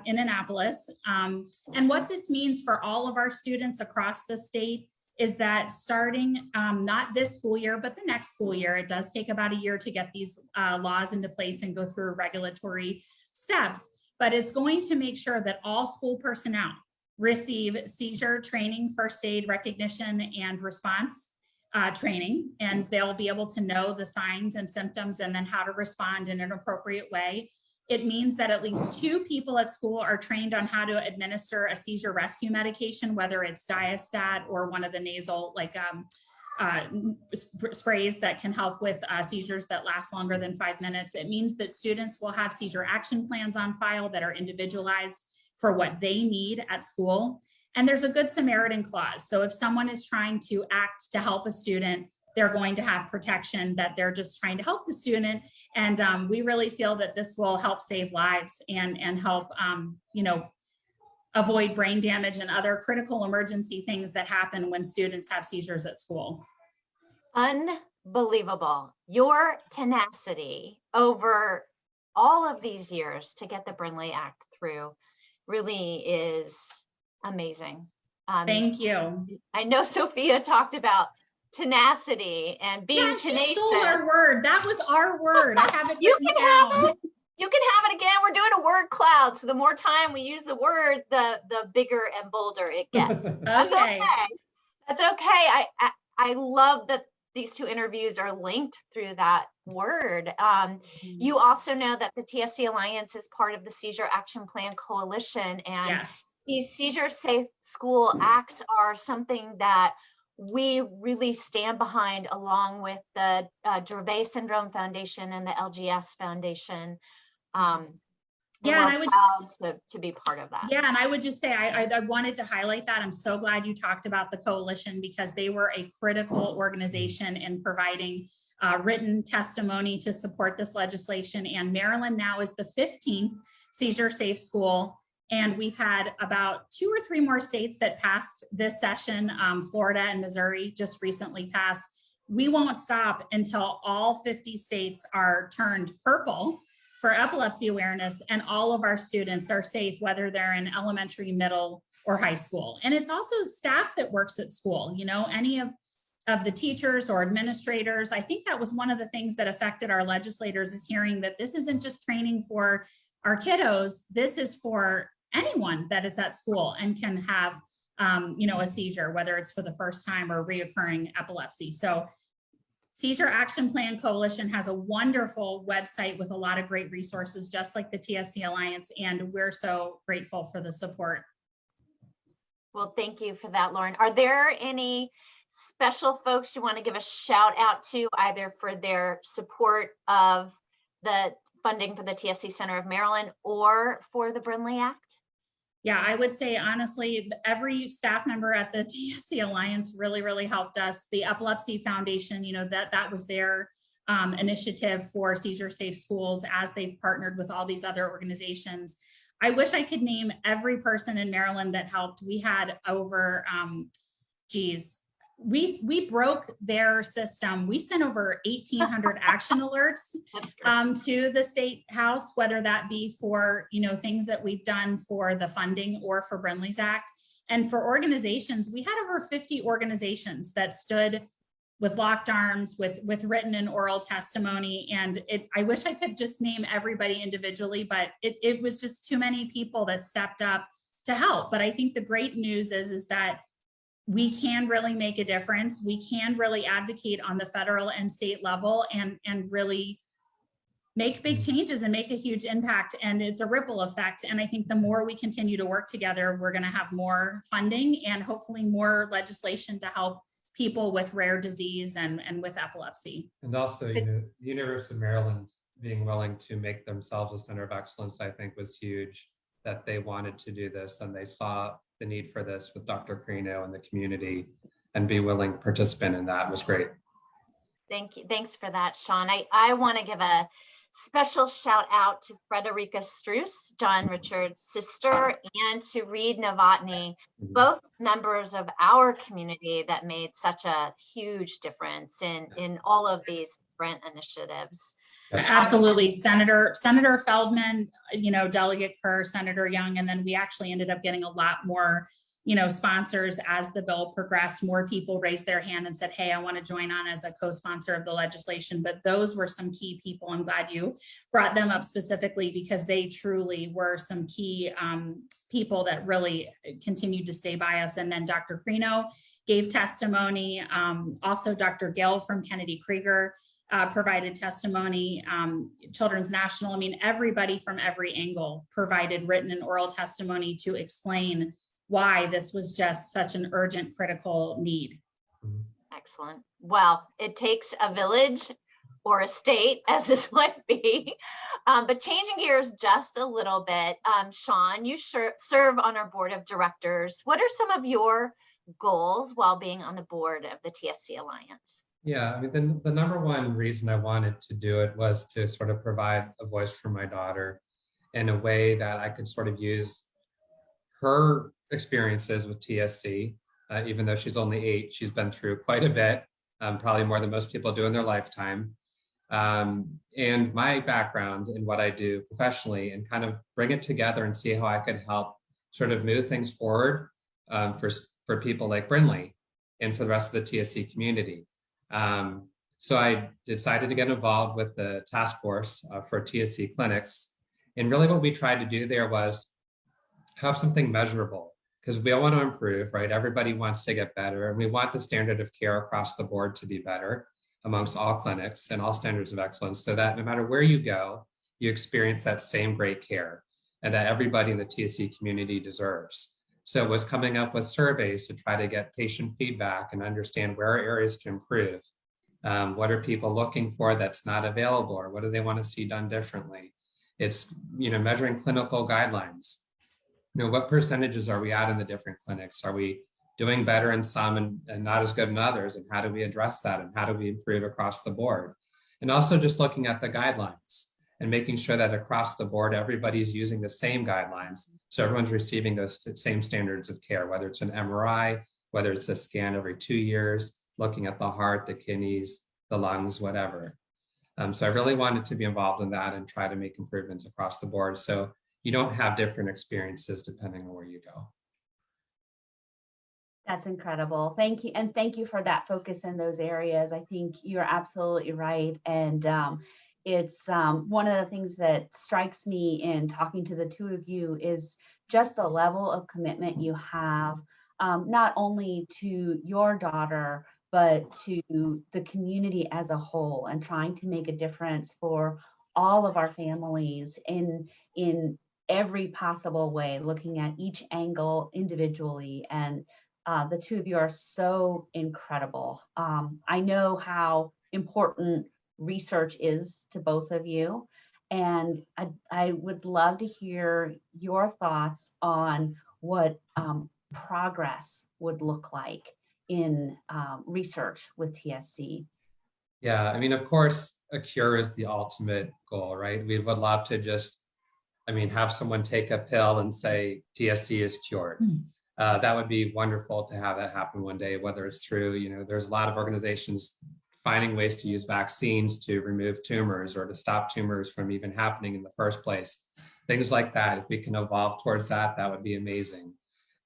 S6: in Annapolis. And what this means for all of our students across the state is that starting not this school year, but the next school year, it does take about a year to get these laws into place and go through regulatory steps, but it's going to make sure that all school personnel receive seizure training, first aid recognition, and response training, and they'll be able to know the signs and symptoms and then how to respond in an appropriate way. It means that at least 2 people at school are trained on how to administer a seizure rescue medication, whether it's Diastat or one of the nasal sprays that can help with seizures that last longer than 5 minutes. It means that students will have seizure action plans on file that are individualized for what they need at school. And there's a Good Samaritan clause. So if someone is trying to act to help a student, they're going to have protection that they're just trying to help the student. And we really feel that this will help save lives and help, avoid brain damage and other critical emergency things that happen when students have seizures at school.
S1: Unbelievable. Your tenacity over all of these years to get the Brindley Act through really is amazing.
S6: Thank you.
S1: I know Sophia talked about tenacity and being tenacious.
S6: She stole our word. That was our word. I have it.
S1: You can have it. You can have it again. We're doing a word cloud. So the more time we use the word, the bigger and bolder it gets. That's okay. That's okay. I love that these 2 interviews are linked through that word. You also know that the TSC Alliance is part of the Seizure Action Plan Coalition, and
S6: yes,
S1: these Seizure Safe School Acts are something that we really stand behind, along with the Dravet Syndrome Foundation and the LGS Foundation.
S6: Yeah, and I would
S1: proud to be part of that.
S6: Yeah, and I would just say I wanted to highlight that. I'm so glad you talked about the coalition, because they were a critical organization in providing written testimony to support this legislation. And Maryland now is the 15th seizure safe school. And we've had about 2 or 3 more states that passed this session. Florida and Missouri just recently passed. We won't stop until all 50 states are turned purple for epilepsy awareness, and all of our students are safe, whether they're in elementary, middle, or high school. And it's also staff that works at school, any of the teachers or administrators. I think that was one of the things that affected our legislators, is hearing that this isn't just training for our kiddos, this is for anyone that is at school and can have, a seizure, whether it's for the first time or reoccurring epilepsy. So Seizure Action Plan Coalition has a wonderful website with a lot of great resources, just like the TSC Alliance, and we're so grateful for the support.
S1: Well, thank you for that, Lauren. Are there any special folks you want to give a shout out to, either for their support of the funding for the TSC Center of Maryland or for the Brindley Act?
S6: Yeah, I would say, honestly, every staff member at the TSC Alliance really, really helped us. The Epilepsy Foundation, that was their initiative for seizure safe schools, as they've partnered with all these other organizations. I wish I could name every person in Maryland that helped. We had over, we broke their system. We sent over 1,800 action alerts to the State House, whether that be for, things that we've done for the funding or for Brindley's Act. And for organizations, we had over 50 organizations that stood with locked arms, with written and oral testimony. And I wish I could just name everybody individually, but it was just too many people that stepped up to help. But I think the great news is that we can really make a difference. We can really advocate on the federal and state level and really make big changes and make a huge impact. And it's a ripple effect. And I think the more we continue to work together, we're going to have more funding and hopefully more legislation to help people with rare disease and with epilepsy.
S5: And also, the University of Maryland being willing to make themselves a center of excellence, I think, was huge, that they wanted to do this and they saw the need for this with Dr. Carino and the community, and be willing participant in that was great.
S1: Thank you. Thanks for that, Sean. I want to give a special shout out to Frederica Struess, John Richard's sister, and to Reed Novotny, both members of our community that made such a huge difference in all of these different initiatives.
S5: Yes.
S6: Absolutely. Senator Feldman, Delegate Kerr, Senator Young, and then we actually ended up getting a lot more, sponsors as the bill progressed. More people raised their hand and said, hey, I want to join on as a co-sponsor of the legislation. But those were some key people. I'm glad you brought them up specifically, because they truly were some key people that really continued to stay by us. And then Dr. Crino gave testimony. Also, Dr. Gill from Kennedy Krieger provided testimony. Children's National, I mean, everybody from every angle provided written and oral testimony to explain why this was just such an urgent, critical need.
S1: Excellent. Well, it takes a village or a state, as this might be. But changing gears just a little bit, Sean, you serve on our board of directors. What are some of your goals while being on the board of the TSC Alliance?
S5: Yeah, I mean, the number one reason I wanted to do it was to sort of provide a voice for my daughter in a way that I could sort of use her experiences with TSC. Even though she's only 8, she's been through quite a bit, probably more than most people do in their lifetime. And my background in what I do professionally, and kind of bring it together and see how I could help sort of move things forward for people like Brinley and for the rest of the TSC community. So I decided to get involved with the task force for TSC clinics. And really what we tried to do there was have something measurable, because we all want to improve, right? Everybody wants to get better, and we want the standard of care across the board to be better amongst all clinics and all standards of excellence, so that no matter where you go, you experience that same great care, and that everybody in the TSC community deserves. So it was coming up with surveys to try to get patient feedback and understand where are areas to improve. What are people looking for that's not available, or what do they want to see done differently? It's, measuring clinical guidelines. What percentages are we at in the different clinics? Are we doing better in some and not as good in others? And how do we address that? And how do we improve across the board? And also just looking at the guidelines and making sure that across the board, everybody's using the same guidelines. So everyone's receiving those same standards of care, whether it's an MRI, whether it's a scan every 2 years, looking at the heart, the kidneys, the lungs, whatever. So I really wanted to be involved in that and try to make improvements across the board, so you don't have different experiences depending on where you go.
S2: That's incredible. Thank you. And thank you for that focus in those areas. I think you're absolutely right. And it's one of the things that strikes me in talking to the two of you is just the level of commitment you have, not only to your daughter, but to the community as a whole, and trying to make a difference for all of our families in every possible way, looking at each angle individually. And the two of you are so incredible. I know how important research is to both of you, and I would love to hear your thoughts on what progress would look like in research with TSC.
S5: Yeah, I mean, of course, a cure is the ultimate goal, right? We would love to just, have someone take a pill and say TSC is cured. That would be wonderful to have that happen one day, whether it's through, there's a lot of organizations finding ways to use vaccines to remove tumors or to stop tumors from even happening in the first place. Things like that. If we can evolve towards that, that would be amazing.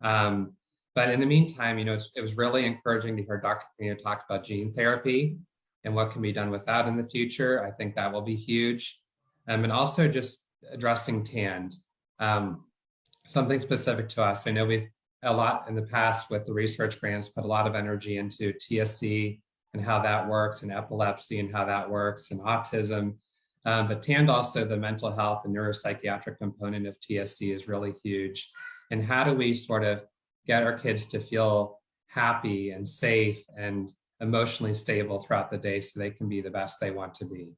S5: But in the meantime, it was really encouraging to hear Dr. Crino talk about gene therapy and what can be done with that in the future. I think that will be huge. And also just addressing TAND, something specific to us. I know we've a lot in the past with the research grants put a lot of energy into TSC and how that works, and epilepsy and how that works, and autism. But TAND, also the mental health and neuropsychiatric component of TSC, is really huge. And how do we sort of get our kids to feel happy and safe and emotionally stable throughout the day so they can be the best they want to be?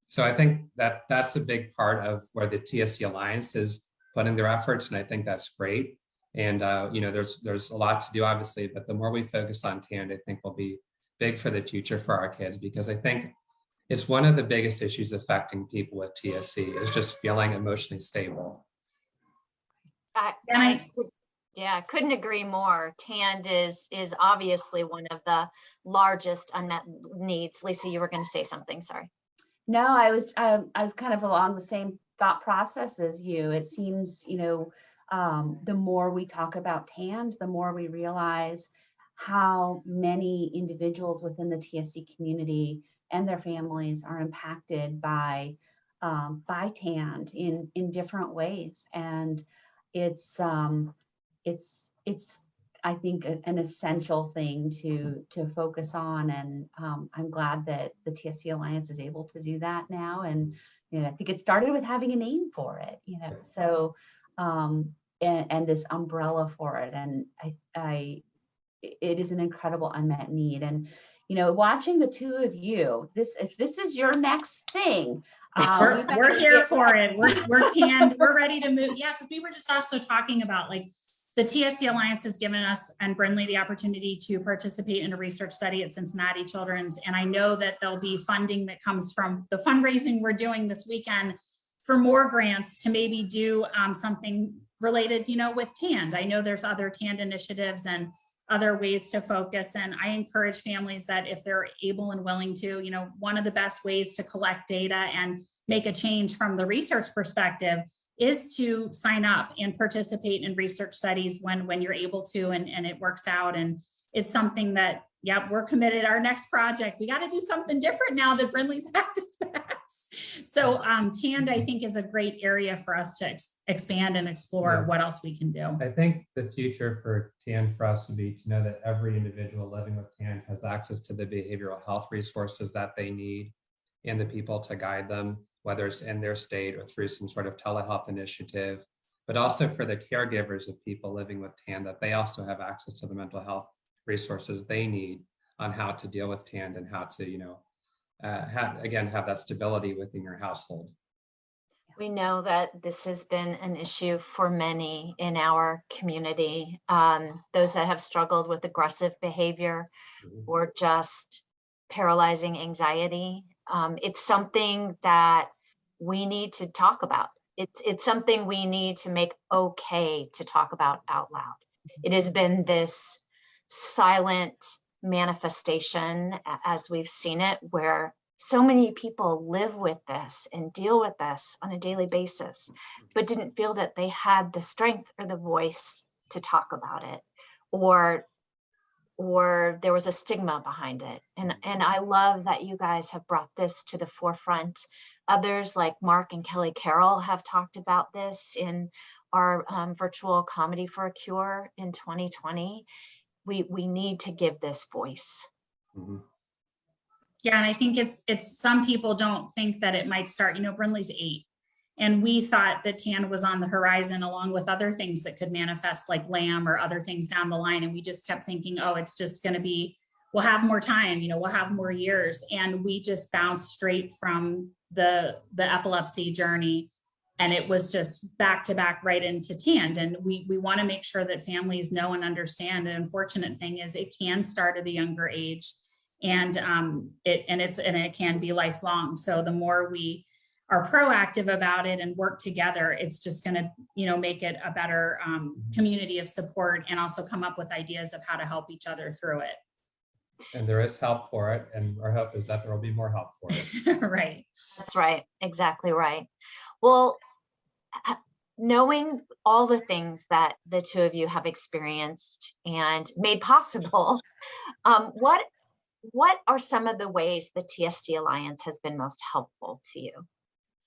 S5: So I think that that's a big part of where the TSC Alliance is putting their efforts, and I think that's great. And there's a lot to do, obviously, but the more we focus on TAND, I think will be big for the future for our kids, because I think it's one of the biggest issues affecting people with TSC is just feeling emotionally stable.
S1: I couldn't agree more. TAND is obviously one of the largest unmet needs. Lisa, you were going to say something. Sorry.
S2: No, I was kind of along the same thought process as you. It seems, the more we talk about TAND, the more we realize how many individuals within the TSC community and their families are impacted by TAND in different ways. And it's I think an essential thing to focus on. And I'm glad that the TSC Alliance is able to do that now. And I think it started with having a name for it, so and this umbrella for it. And it is an incredible unmet need. And watching the two of you, if this is your next thing,
S6: we're here for it. We're TAND. We're ready to move. Yeah, because we were just also talking about like the TSC Alliance has given us and Brindley the opportunity to participate in a research study at Cincinnati Children's. And I know that there'll be funding that comes from the fundraising we're doing this weekend for more grants to maybe do something related, with TAND. I know there's other TAND initiatives and other ways to focus. And I encourage families that if they're able and willing to, one of the best ways to collect data and make a change from the research perspective is to sign up and participate in research studies when you're able to, and it works out. And it's something that, we're committed. Our next project, we got to do something different now that Brindley's Act is passed. So TAND, I think, is a great area for us to expand and explore what else we can do.
S5: I think the future for TAND for us would be to know that every individual living with TAND has access to the behavioral health resources that they need and the people to guide them, whether it's in their state or through some sort of telehealth initiative, but also for the caregivers of people living with TAND, that they also have access to the mental health resources they need on how to deal with TAND and how to, have that stability within your household.
S1: We know that this has been an issue for many in our community, those that have struggled with aggressive behavior or just paralyzing anxiety. It's something that we need to talk about. It's something we need to make okay to talk about out loud. It has been this silent manifestation, as we've seen it, where so many people live with this and deal with this on a daily basis, but didn't feel that they had the strength or the voice to talk about it, or there was a stigma behind it. And I love that you guys have brought this to the forefront. Others like Mark and Kelly Carroll have talked about this in our virtual Comedy for a Cure in 2020. We need to give this voice.
S5: Mm-hmm.
S6: Yeah, and I think it's some people don't think that it might start, Brindley's 8. And we thought that TAND was on the horizon along with other things that could manifest like LAM or other things down the line. And we just kept thinking, oh, it's just going to be, we'll have more time, we'll have more years. And we just bounced straight from the epilepsy journey. And it was just back to back right into TAND. And we want to make sure that families know and understand. The unfortunate thing is it can start at a younger age, and it can be lifelong. So the more we are proactive about it and work together, it's just going to, make it a better community of support, and also come up with ideas of how to help each other through it.
S5: And there is help for it. And our hope is that there will be more help for it.
S6: Right.
S1: That's right. Exactly right. Well, knowing all the things that the two of you have experienced and made possible, what are some of the ways the TSC Alliance has been most helpful to you?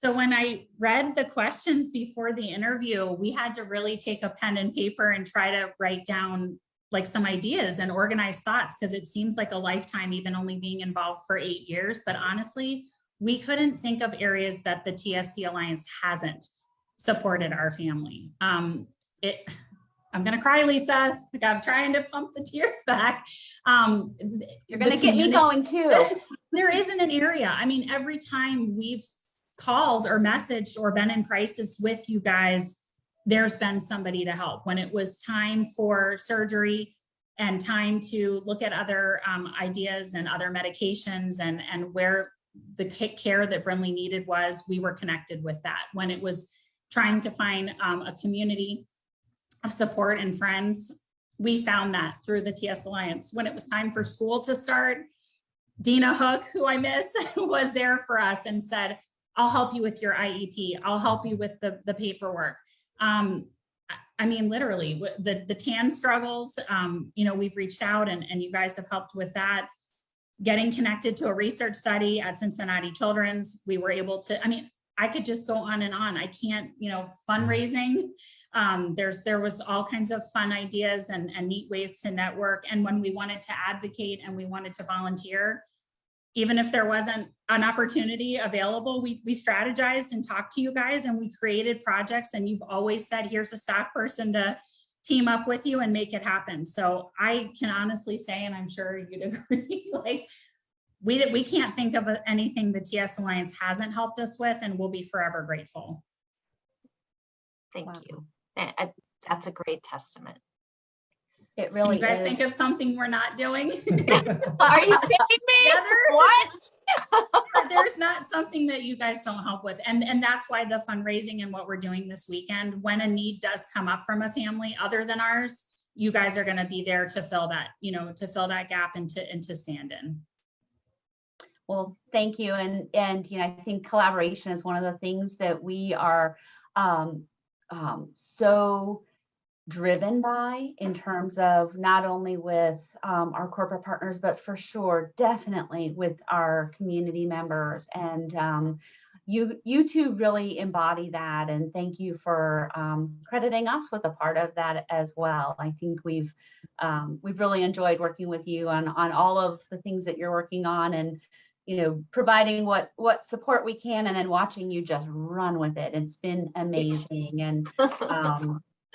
S6: So when I read the questions before the interview, we had to really take a pen and paper and try to write down like some ideas and organize thoughts, because it seems like a lifetime, even only being involved for 8 years. But honestly, we couldn't think of areas that the TSC Alliance hasn't supported our family. I'm going to cry, Lisa. Like, I'm trying to pump the tears back.
S2: You're going to get me going too.
S6: There isn't an area. I mean, every time we've called or messaged or been in crisis with you guys, there's been somebody to help. When it was time for surgery and time to look at other ideas and other medications and where the care that Brindley needed was, we were connected with that. When it was trying to find a community of support and friends, we found that through the TS Alliance. When it was time for school to start, Dina Hook, who I miss, was there for us and said, I'll help you with your IEP. I'll help you with the paperwork. I mean, literally the TAN struggles, we've reached out and you guys have helped with that. Getting connected to a research study at Cincinnati Children's, we were able to, I mean, I could just go on and on. I can't, fundraising. There was all kinds of fun ideas and neat ways to network. And when we wanted to advocate and we wanted to volunteer, even if there wasn't an opportunity available, we strategized and talked to you guys and we created projects, and you've always said, here's a staff person to team up with you and make it happen. So I can honestly say, and I'm sure you'd agree, like we can't think of anything the TS Alliance hasn't helped us with, and we'll be forever grateful.
S1: Thank you. That's a great testament.
S2: It really
S6: Can you guys
S2: is.
S6: think of something we're not doing?
S1: Are you kidding me? What?
S6: There's not something that you guys don't help with. And that's why the fundraising and what we're doing this weekend, when a need does come up from a family other than ours, you guys are going to be there to fill that, to fill that gap and to stand in.
S2: Well, thank you. And I think collaboration is one of the things that we are so driven by in terms of not only with our corporate partners, but for sure, definitely with our community members. And you two really embody that. And thank you for crediting us with a part of that as well. I think we've really enjoyed working with you on all of the things that you're working on, and providing what support we can, and then watching you just run with it. It's been amazing.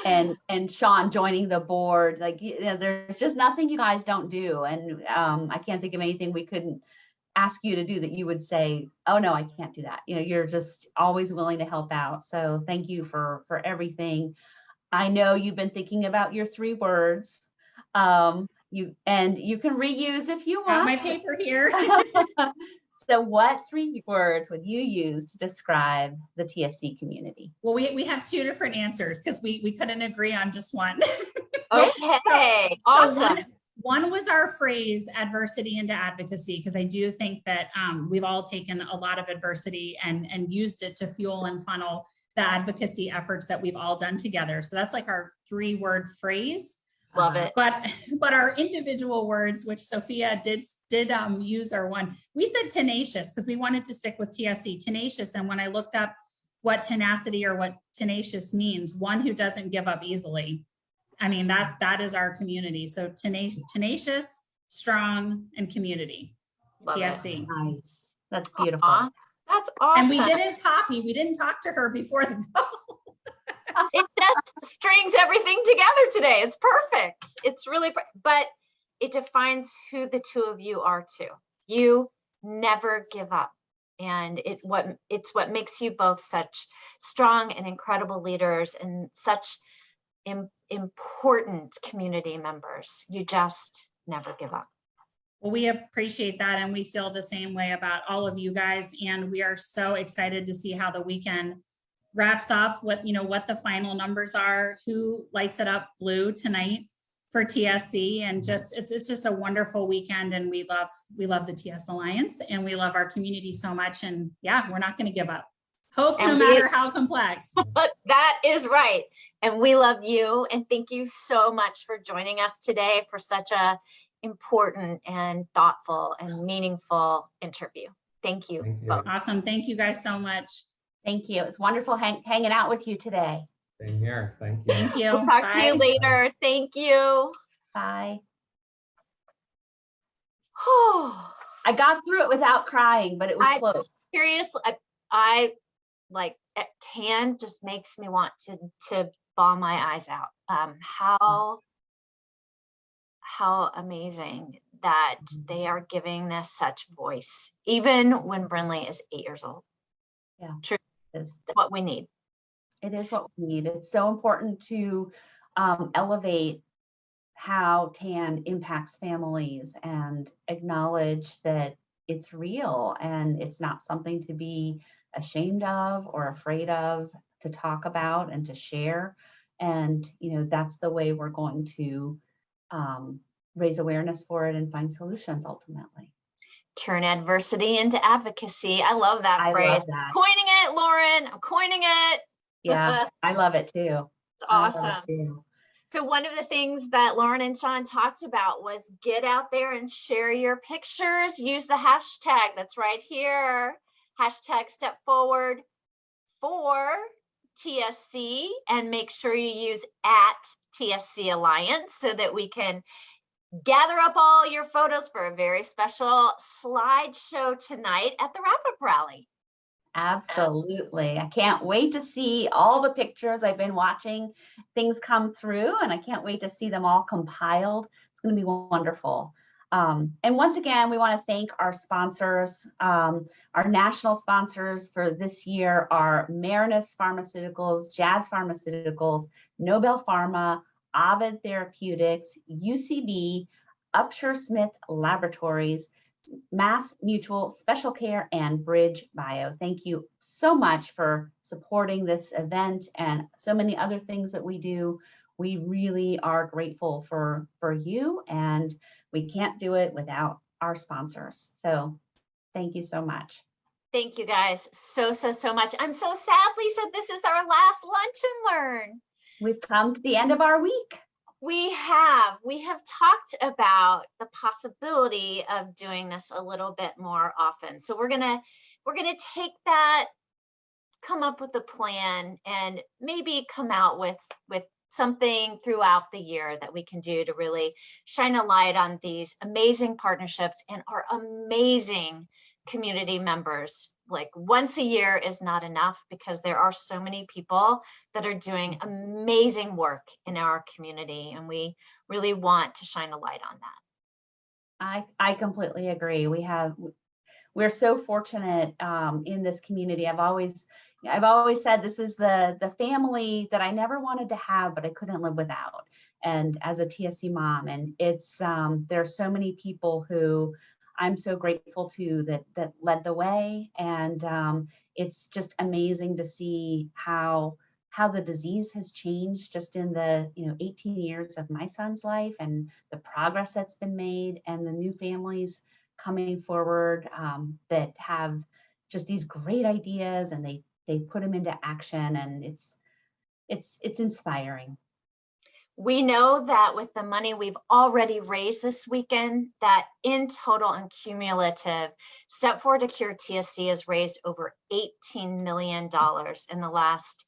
S2: And Sean joining the board, like, there's just nothing you guys don't do. And I can't think of anything we couldn't ask you to do that you would say, oh no, I can't do that. You're just always willing to help out. So thank you for everything. I know you've been thinking about your 3 words. You can reuse if you want.
S6: Got my paper here.
S2: So what 3 words would you use to describe the TSC community?
S6: Well, we have 2 different answers because we couldn't agree on just one.
S1: Okay, awesome.
S6: One was our phrase, adversity into advocacy, because I do think that we've all taken a lot of adversity and used it to fuel and funnel the advocacy efforts that we've all done together. So that's like our 3-word phrase.
S1: Love it.
S6: But our individual words, which Sophia did use, are one. We said tenacious because we wanted to stick with TSC, tenacious. And when I looked up what tenacity or what tenacious means, one who doesn't give up easily. I mean, that is our community. So tenacious, strong, and community.
S1: Love
S6: TSC.
S1: it.
S2: Nice. That's beautiful.
S1: That's awesome.
S6: And we didn't copy. We didn't talk to her before the call.
S1: It just strings everything together today. It's perfect. It's really, but it defines who the 2 of you are too. You never give up. And it's what makes you both such strong and incredible leaders and such important community members. You just never give up.
S6: Well, we appreciate that. And we feel the same way about all of you guys. And we are so excited to see how the weekend wraps up, what the final numbers are, who lights it up blue tonight for TSC. And it's just a wonderful weekend. And we love the TS Alliance, and we love our community so much. And yeah, we're not going to give up. Hope no matter how complex.
S1: That is right. And we love you. And thank you so much for joining us today for such a important and thoughtful and meaningful interview. Thank you.
S5: Thank you.
S1: both.
S6: Awesome. Thank you guys so much.
S2: Thank you. It was wonderful hanging out with you today.
S5: Same here. Thank you.
S6: Thank you.
S1: We'll talk to you
S6: Bye.
S1: later. Thank you.
S2: Bye. I got through it without crying, but it was close.
S1: Seriously, I like TAN just makes me want to bawl my eyes out. How amazing that they are giving this such voice, even when Brinley is 8 years old.
S2: Yeah,
S1: true.
S2: It's
S1: what we need.
S2: It is what we need. It's so important to elevate how TAN impacts families and acknowledge that it's real and it's not something to be ashamed of or afraid of, to talk about and to share. And, that's the way we're going to raise awareness for it and find solutions ultimately.
S1: Turn adversity into advocacy. I love that phrase.
S2: Love that.
S1: Coining it, Lauren. I'm coining it.
S2: Yeah, I love it too.
S1: It's
S2: I love it
S1: awesome.
S2: too.
S1: So one of the things that Lauren and Sean talked about was get out there and share your pictures. Use the hashtag that's right here. Hashtag step forward for TSC, and make sure you use @TSC Alliance so that we can gather up all your photos for a very special slideshow tonight at the wrap-up rally.
S2: Absolutely. I can't wait to see all the pictures. I've been watching things come through and I can't wait to see them all compiled. It's going to be wonderful. And once again, we want to thank our sponsors. Our national sponsors for this year are Marinus Pharmaceuticals, Jazz Pharmaceuticals, Nobel Pharma, Ovid Therapeutics, UCB, Upshur Smith Laboratories, Mass Mutual, Special Care, and Bridge Bio. Thank you so much for supporting this event and so many other things that we do. We really are grateful for you, and we can't do it without our sponsors. So thank you so much.
S1: Thank you guys so much. I'm so sad, Lisa, this is our last lunch and learn.
S2: We've come to the end of our week.
S1: We have talked about the possibility of doing this a little bit more often. So we're gonna take that, come up with a plan, and maybe come out with something throughout the year that we can do to really shine a light on these amazing partnerships and our amazing community members. Like, once a year is not enough because there are so many people that are doing amazing work in our community, and we really want to shine a light on that.
S2: I completely agree. We're so fortunate in this community. I've always said this is the family that I never wanted to have, but I couldn't live without. And as a TSC mom, and it's there's so many people who I'm so grateful to that led the way. And it's just amazing to see how the disease has changed just in the 18 years of my son's life, and the progress that's been made, and the new families coming forward that have just these great ideas, and they put them into action, and it's inspiring.
S1: We know that with the money we've already raised this weekend, that in total and cumulative, Step Forward to Cure TSC has raised over $18 million in the last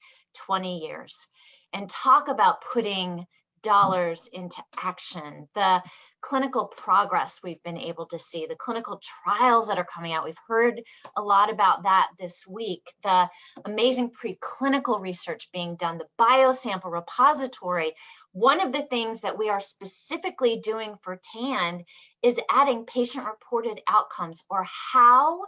S1: 20 years. And talk about putting dollars into action. The clinical progress we've been able to see, the clinical trials that are coming out. We've heard a lot about that this week. The amazing preclinical research being done, the biosample repository. One of the things that we are specifically doing for TAND is adding patient-reported outcomes, or how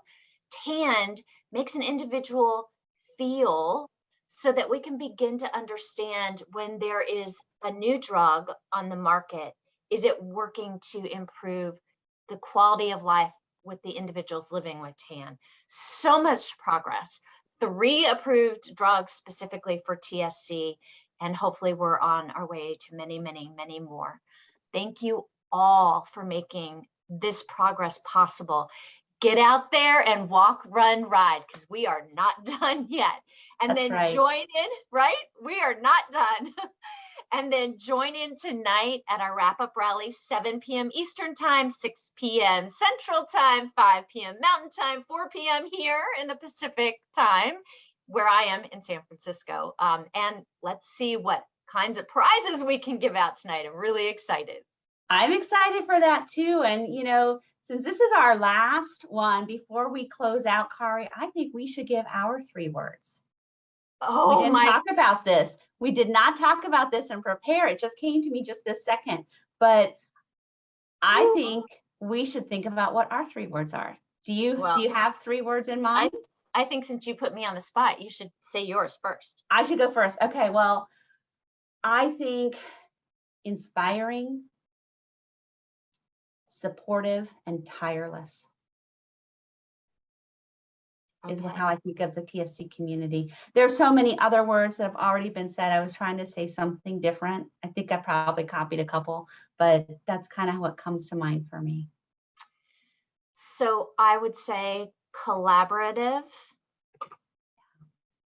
S1: TAND makes an individual feel, so that we can begin to understand when there is a new drug on the market, is it working to improve the quality of life with the individuals living with TAN? So much progress. 3 approved drugs specifically for TSC, and hopefully we're on our way to many, many, many more. Thank you all for making this progress possible. Get out there and walk, run, ride, because we are not done yet. And
S2: That's
S1: then
S2: right.
S1: Join in, right? We are not done. And then join in tonight at our wrap-up rally, 7 p.m. Eastern Time, 6 p.m. Central Time, 5 p.m. Mountain Time, 4 p.m. here in the Pacific Time, where I am in San Francisco. And let's see what kinds of prizes we can give out tonight. I'm really excited.
S2: I'm excited for that too. And since this is our last one before we close out, Kari, I think we should give our 3 words.
S1: Oh,
S2: we didn't talk about this. We did not talk about this and prepare. It just came to me just this second. But I think we should think about what our 3 words are. Do you have 3 words in mind?
S1: I think since you put me on the spot, you should say yours first.
S2: I should go first. Okay, well, I think inspiring, supportive, and tireless is how I think of the TSC community. There are so many other words that have already been said. I was trying to say something different. I think I probably copied a couple, but that's kind of what comes to mind for me.
S1: So I would say collaborative,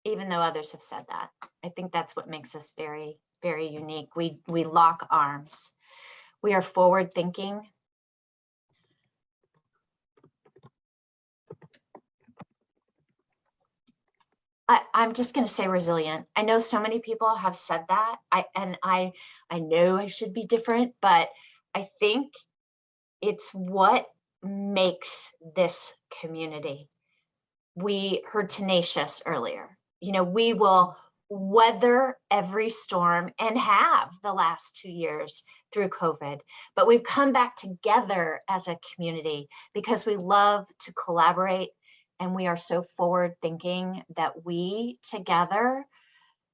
S1: even though others have said that. I think that's what makes us very very unique. We lock arms. We are forward thinking. I'm just going to say resilient. I know so many people have said that. I know I should be different, but I think it's what makes this community. We heard tenacious earlier. You know, we will weather every storm and have the last 2 years through COVID, but we've come back together as a community because we love to collaborate. And we are so forward thinking that we together,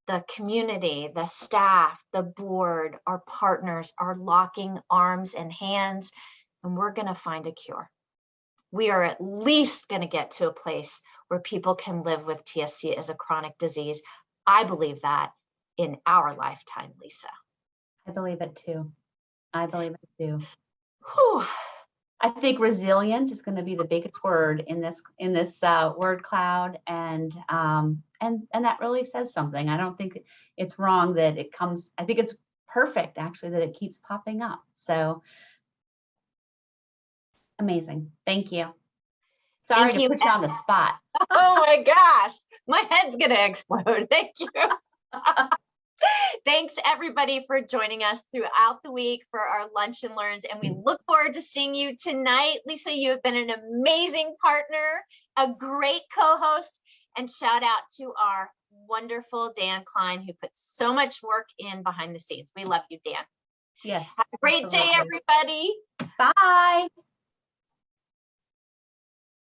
S1: the community, the staff, the board, our partners are locking arms and hands, and we're going to find a cure. We are at least going to get to a place where people can live with TSC as a chronic disease. I believe that in our lifetime, Lisa.
S2: I believe it too. I believe it too.
S1: Whew.
S2: I think resilient is going to be the biggest word in this word cloud, and that really says something. I don't think it's wrong that it comes. I think it's perfect actually that it keeps popping up. So amazing. Thank you. Sorry
S1: Thank
S2: to
S1: you.
S2: put you on the spot.
S1: Oh my gosh, my head's gonna explode. Thank you. Thanks everybody for joining us throughout the week for our Lunch and Learns, and we look forward to seeing you tonight. Lisa, you have been an amazing partner, a great co-host, and shout out to our wonderful Dan Klein, who puts so much work in behind the scenes. We love you, Dan.
S2: Yes.
S1: Have a great day,
S2: absolutely.
S1: everybody.
S2: Bye.